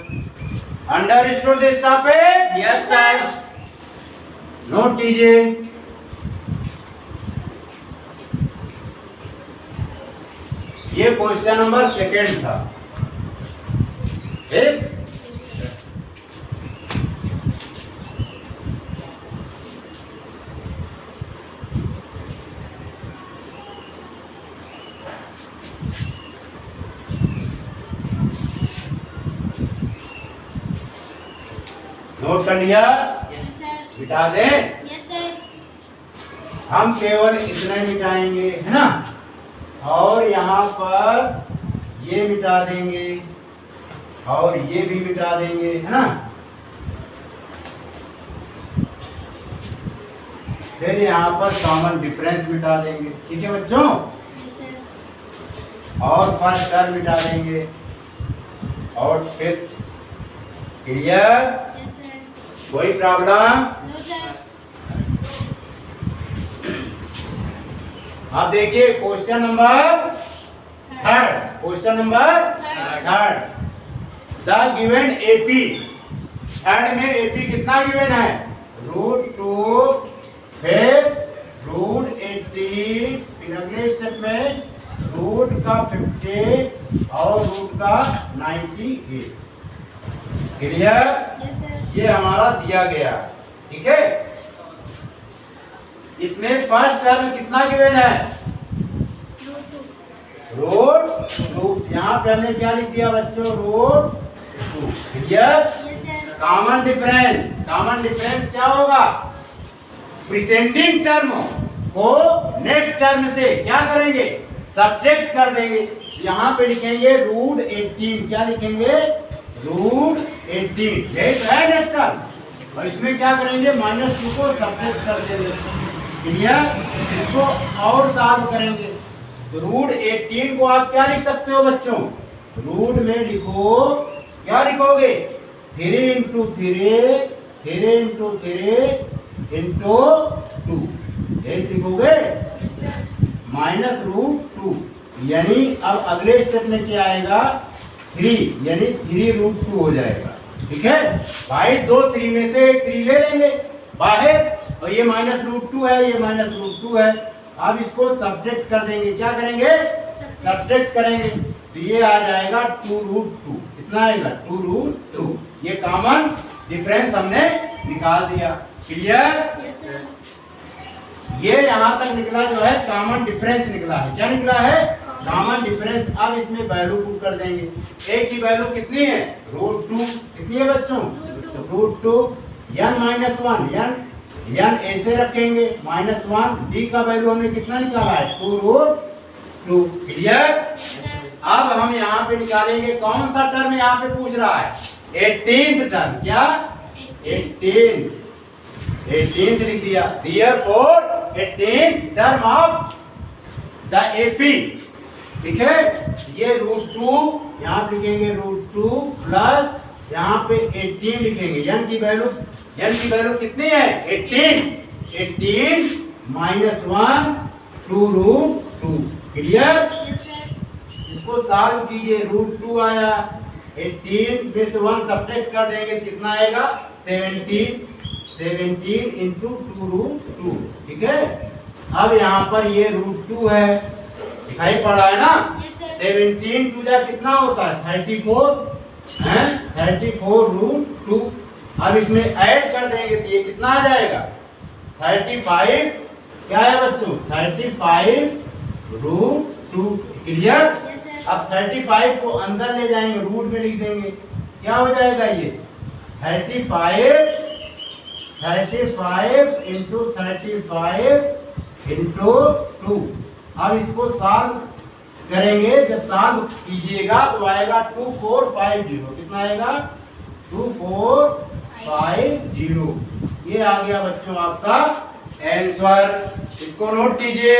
Understood this topic? Yes sir. Note कीजिए। ये क्वेश्चन नंबर 2 था, ठीक? नोट कर लिया? Yes, sir. मिटा दें? Yes, sir. हम केवल इतना मिटाएंगे, है ना? और यहाँ पर ये मिटा देंगे और ये भी मिटा देंगे, है ना? फिर यहाँ पर कॉमन डिफरेंस मिटा देंगे, ठीक है बच्चों? Yes, sir. और फर्स्ट टर्म मिटा देंगे और फिर क्लियर? Yes, sir. कोई प्रॉब्लम? No, sir. आप देखिए question number 3, question number 3, the given AP, third में एपी कितना गिवन है? √2, फिर √18, फिर अगले स्टेप में रूट का 50 और रूट का 98। क्लियर? Yes, sir. ये हमारा दिया गया, ठीक है? इसमें फर्स्ट टर्म कितना गिवन है? √2। यहाँ पे हमने क्या लिख दिया बच्चों? √2। Clear? Yes, sir. Common difference, common difference क्या होगा? प्रीसेंडिंग टर्म को नेक्स्ट टर्म से क्या करेंगे? सब्ट्रैक्ट कर देंगे। यहाँ पे लिखेंगे √18, क्या लिखेंगे? √18, यही तो है नेक्स्ट टर्म। और इसमें क्या करेंगे? -2 को सब्ट्रैक्ट कर देंगे। क्लियर? इसको और सॉल्व करेंगे तो √18 को आप क्या लिख सकते हो बच्चों? रूट में लिखो, क्या लिखोगे? 3 × 3, 3 × 3 × 2, यही लिखोगे। Yes, sir. -√2, यानी अब अगले स्टेप में क्या आएगा? 3, यानी 3√2 हो जाएगा, ठीक है भाई? 2 3 में से 3 ले लेंगे बाहर, और ये -√2 है, ये -√2 है। अब इसको सब्ट्रैक्ट कर देंगे, क्या करेंगे? सब्ट्रैक्ट करेंगे तो ये आ जाएगा 2√2। कितना आएगा? 2√2। ये कॉमन डिफरेंस हमने निकाल दिया। क्लियर? Yes, sir. ये यहाँ तक निकला जो है कॉमन डिफरेंस निकला है। क्या निकला है? Common difference. अब इसमें वैल्यू पुट कर देंगे। ए की वैल्यू कितनी है? √2। कितनी है बच्चों? √2। n-1, n ऐसे रखेंगे -1। डी का वैल्यू हमने कितना निकाला है? 2√2। क्लियर? अब हम यहाँ पे निकालेंगे कौन सा टर्म यहाँ पे पूछ रहा है? 18th term. क्या? 18th लिख दिया। Therefore 18th term of the AP, ठीक है? ये √2 यहाँ पे लिखेंगे, √2 प्लस यहाँ पे 18 लिखेंगे। n की वैल्यू कितनी है? 18 -1 2√2। क्लियर? Yes, sir. इसको सॉल्व कीजिए। √2 आया, 18 में से 1 सब्ट्रैक्ट कर देंगे, कितना आएगा? 17 × 2√2, ठीक है? अब यहाँ पर ये √2 है, दिखाई पड़ रहा है ना? Yes, sir. 17 टू जा कितना होता है? 34 हैं? 34√2। अब इसमें ऐड कर देंगे तो ये कितना आ जाएगा? 35। क्या है बच्चों? 35√2। क्लियर? Yes, sir. अब 35 को अंदर ले जाएंगे, रूट में लिख देंगे, क्या हो जाएगा? ये 35 × 35 × 2। अब इसको सॉल्व करेंगे, जब सॉल्व कीजिएगा तो आएगा 2450। कितना आएगा? 2450। ये आ गया बच्चों आपका आंसर। इसको नोट कीजिए।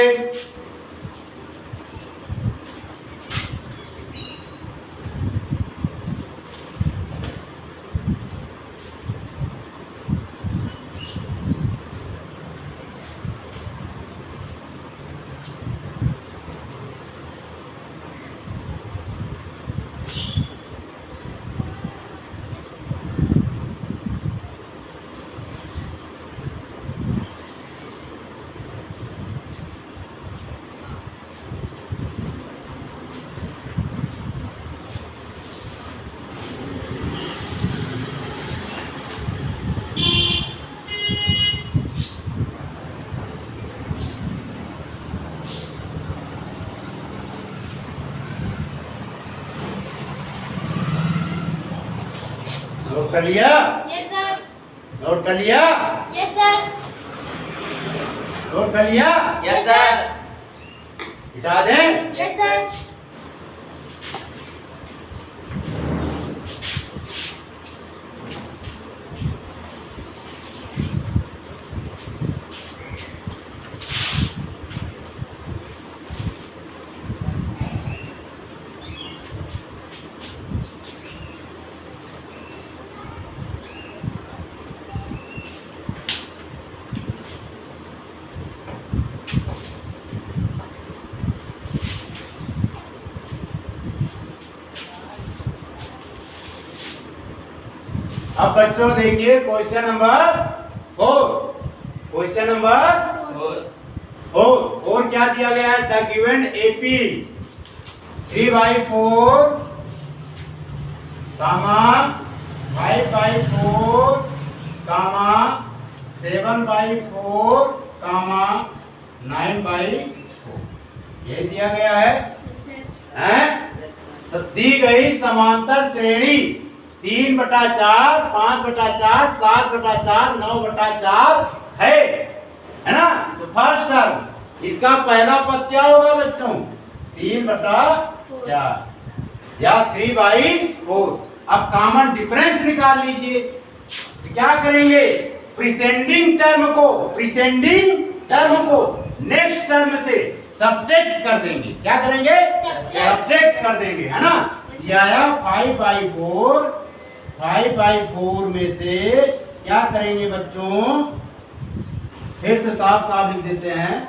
नोट कर लिया? Yes, sir. नोट कर लिया? Yes, sir. नोट कर लिया? Yes, sir. मिटा दें? Yes, sir. अब बच्चों देखिए क्वेश्चन नंबर 4। क्वेश्चन नंबर 4 क्या दिया गया है? द गिवन एपी 3/4 कामा 5/4 कामा 7/4 कामा 9/4 ये दिया गया है। Yes, sir. हैं? दी गई समांतर श्रेणी 3/4, 5/4, 7/4, 9/4 है ना? तो फर्स्ट टर्म इसका पहला पद क्या होगा बच्चों? 3/4 या 3/4। अब कॉमन डिफरेंस निकाल लीजिए। तो क्या करेंगे? प्रीसेंडिंग टर्म को नेक्स्ट टर्म से सबट्रैक्ट कर देंगे। क्या करेंगे? सबट्रैक्ट कर देंगे, है ना? ये आया 5/4 में से क्या करेंगे बच्चों? फिर से साफ साफ लिख देते हैं।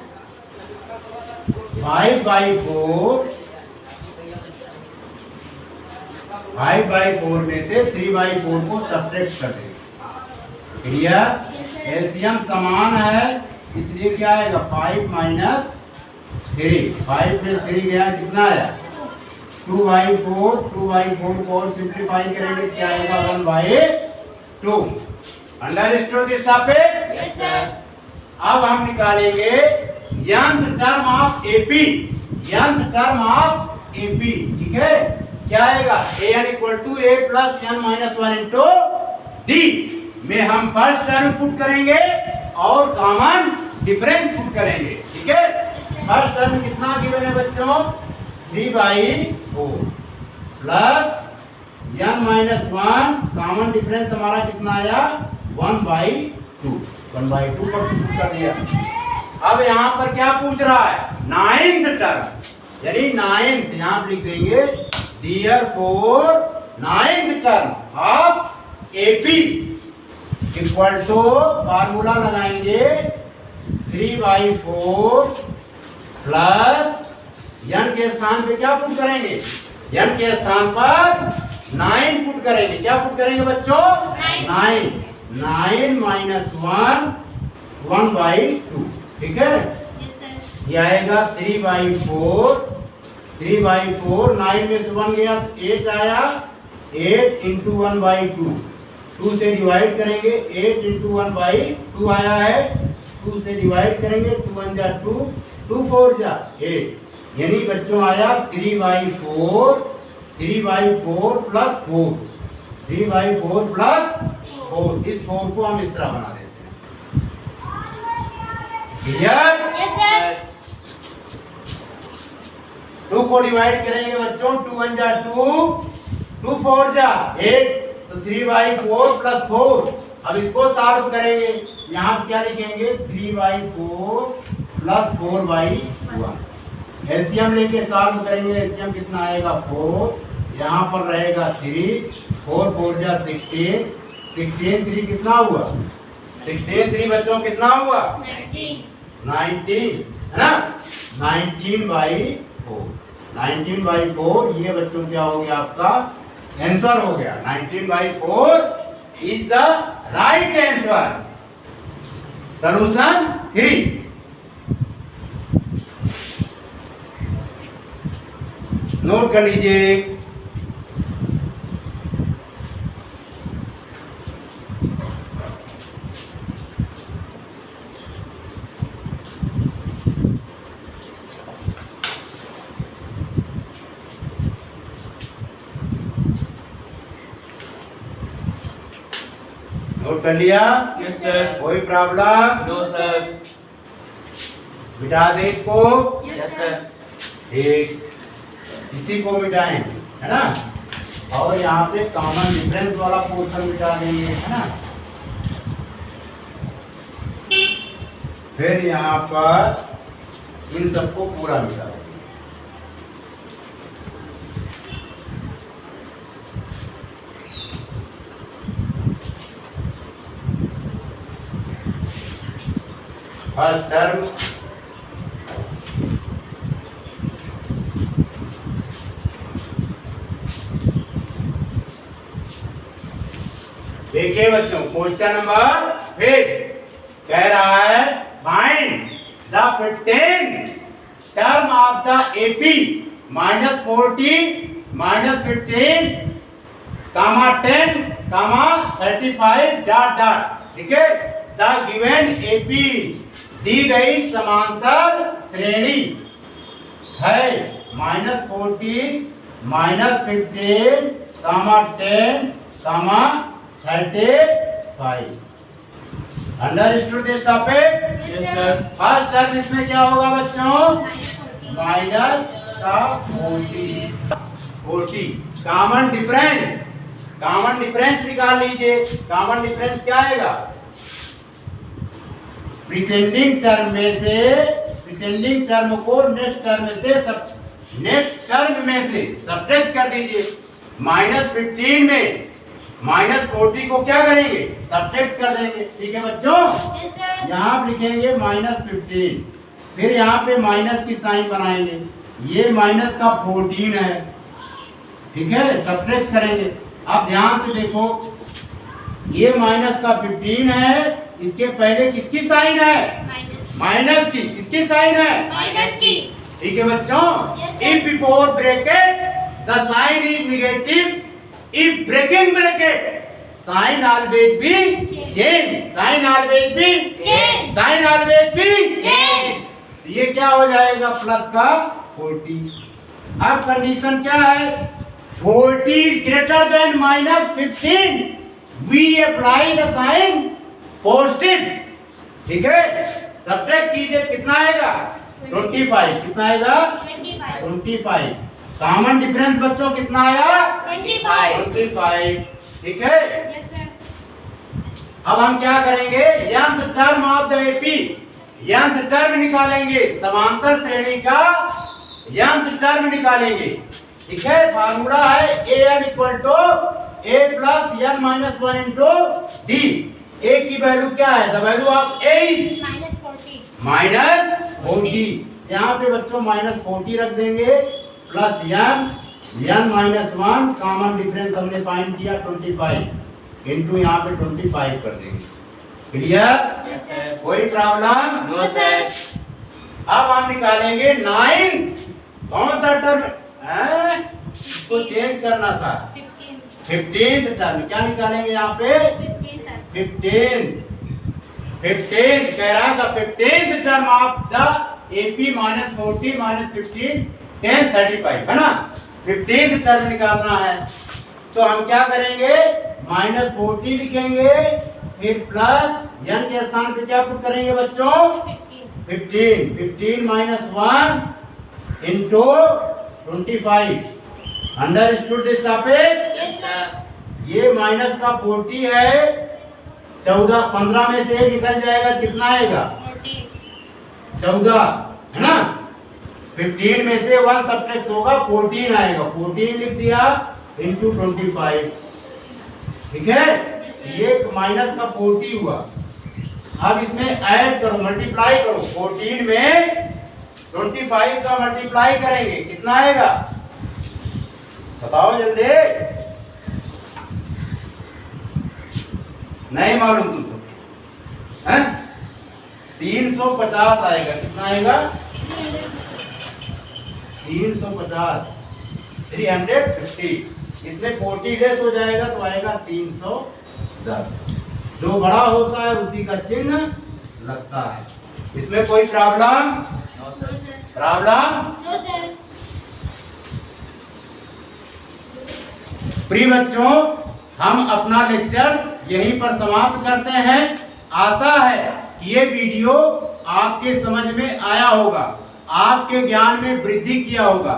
5/4 में से 3/4 को सबट्रैक्ट कर देंगे। क्लियर? एलसीएम समान है इसलिए क्या आएगा? 5 - 3। 5 में 3 गया, कितना आया? 2/4 को और सिंप्लीफाई करेंगे क्या आएगा? 1/2। Understood this topic? Yes, sir. अब हम निकालेंगे यंथ टर्म ऑफ एपी। ठीक है? क्या आएगा? an = a + n - 1 * d में हम फर्स्ट टर्म पुट करेंगे और कॉमन डिफरेंस पुट करेंगे। ठीक है? फर्स्ट टर्म कितना गिवन है बच्चों? 3/4 प्लस n - 1 कॉमन डिफरेंस हमारा कितना आया? 1/2 पर पुट कर दिया। अब यहाँ पर क्या पूछ रहा है? 9th टर्म यानी 9th यहाँ पर लिख देंगे therefore 9th term of AP equal to formula लगाएंगे 3/4 प्लस n के स्थान पे क्या पुट करेंगे? n के स्थान पर 9 पुट करेंगे। क्या पुट करेंगे बच्चों? 9 - 1/2। ठीक है? Yes, sir. ये आएगा 3/4 9 में से 1 गया तो 8 आया। 8 × 1/2 2 से डिवाइड करेंगे। 8 × 1/2 आया है। 2 से डिवाइड करेंगे। 2 1 जा 2 2 4 जा 8 यानी बच्चों आया 3/4 प्लस 4 3/4 प्लस 4। इस 4 को हम इस तरह बना देते हैं। क्लियर? Yes, sir. 2 को डिवाइड करेंगे बच्चों, 2 1 जा 2, 2 4 जा 8, तो 3/4 प्लस 4। अब इसको सॉल्व करेंगे, यहाँ क्या लिखेंगे 3/4 प्लस 4/1। एलसीएम लेके सॉल्व करेंगे, एलसीएम कितना आएगा 4, यहाँ पर रहेगा 3, 4 4 जा 16, 16 3 कितना हुआ 16 3 बच्चों कितना हुआ 19 है ना, 19/4, 19/4 ये बच्चों क्या हो गया आपका आंसर हो गया। 19/4 is the right answer. Solution 3। Note कर लीजिए। नोट कर लिया? Yes, sir. कोई प्रॉब्लम? No, sir. मिटा दे इसको। Yes, sir. ठीक, इसी को मिटाएं है ना, और यहाँ पे कॉमन डिफरेंस वाला पोर्शन मिटा देंगे है ना। फिर यहाँ पर इन सबको पूरा मिटा देंगे। फर्स्ट टर्म देखिए बच्चों, क्वेश्चन नंबर फिर कह रहा है find the 15 term of the AP -40 -15 comma 10 comma 35 dot dot. ठीक है, द गिवन एपी दी गई समांतर श्रेणी है -40 -15 comma 10 comma 35। Understood this topic? Yes, sir. First term इसमें क्या होगा बच्चों माइनस का 40। कॉमन डिफरेंस, कॉमन डिफरेंस निकाल लीजिए। कॉमन डिफरेंस क्या आएगा प्रीसेंडिंग टर्म में से, प्रीसेंडिंग टर्म को नेक्स्ट टर्म से नेक्स्ट टर्म में से सब्ट्रैक्ट कर दीजिए। -15 में -40 को क्या करेंगे सब्ट्रैक्ट कर देंगे। ठीक है बच्चों, Yes, sir. यहाँ आप लिखेंगे -15, फिर यहाँ पे माइनस की साइन बनाएंगे, ये माइनस का 14 है। ठीक है, सब्ट्रैक्ट करेंगे। अब ध्यान से देखो, ये माइनस का 15 है, इसके पहले किसकी साइन है माइनस की, किसकी साइन है माइनस की। ठीक है बच्चों, Yes, sir. If before bracket the sign is negative, if breaking bracket sign always be change, sign always be Change. Sign always be Change. ये क्या हो जाएगा प्लस का 40। अब कंडीशन क्या है 40 is greater than -15, we apply the sign positive. ठीक है, सब्ट्रैक्ट कीजिए, कितना आएगा 25। कितना आएगा 25। कॉमन डिफरेंस बच्चों कितना आया 25। ठीक है, Yes, sir. अब हम क्या करेंगे यंत्र टर्म ऑफ द एपी, यंत्र टर्म निकालेंगे, समांतर श्रेणी का यंत्र टर्म निकालेंगे। ठीक है, फार्मूला है an = a + n - 1 × d। a की वैल्यू क्या है the value of a is -40। यहाँ पे बच्चों -40 रख देंगे प्लस n -1, कॉमन डिफरेंस हमने फाइंड किया 25 इनटू यहाँ पे 25 कर देंगे। क्लियर? Yes, sir. कोई प्रॉब्लम? No, sir. अब हम निकालेंगे 9, कौन सा टर्म है इसको चेंज करना था 15th टर्म। क्या निकालेंगे यहाँ पे 15 कह रहा था 15th term of the AP -40 -15 10 35 है ना। 15th टर्म निकालना है तो हम क्या करेंगे -40 लिखेंगे, फिर प्लस n के स्थान पे क्या पुट करेंगे बच्चों 15 -1 into 25 understood this topic. Yes, sir. ये माइनस का 40 है, 15 में से निकल जाएगा, कितना आएगा 14 है ना। 15 में से 1 सब्ट्रैक्ट होगा 14 आएगा, 14 लिख दिया इंटू 25, ठीक है। ये माइनस का 40 हुआ। अब इसमें ऐड करो, मल्टीप्लाई करो, 14 में 25 का मल्टीप्लाई करेंगे, कितना आएगा बताओ जल्दी। नहीं मालूम तुमको हैं? 350 आएगा, कितना आएगा 350, 350। इसमें 40 लेस हो जाएगा तो आएगा 310। जो बड़ा होता है उसी का चिन्ह लगता है। इसमें कोई problem? No, sir. Problem? No, sir. प्रिय बच्चों, हम अपना लेक्चर यहीं पर समाप्त करते हैं। आशा है कि ये वीडियो आपके समझ में आया होगा, आपके ज्ञान में वृद्धि किया होगा।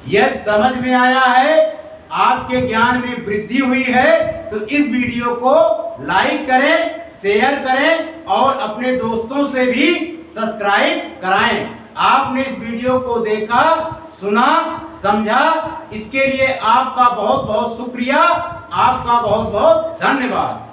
यदि समझ में आया है, आपके ज्ञान में वृद्धि हुई है, तो इस वीडियो को लाइक करें, शेयर करें और अपने दोस्तों से भी सब्सक्राइब कराएं। आपने इस वीडियो को देखा, सुना, समझा, इसके लिए आपका बहुत बहुत शुक्रिया, आपका बहुत बहुत धन्यवाद।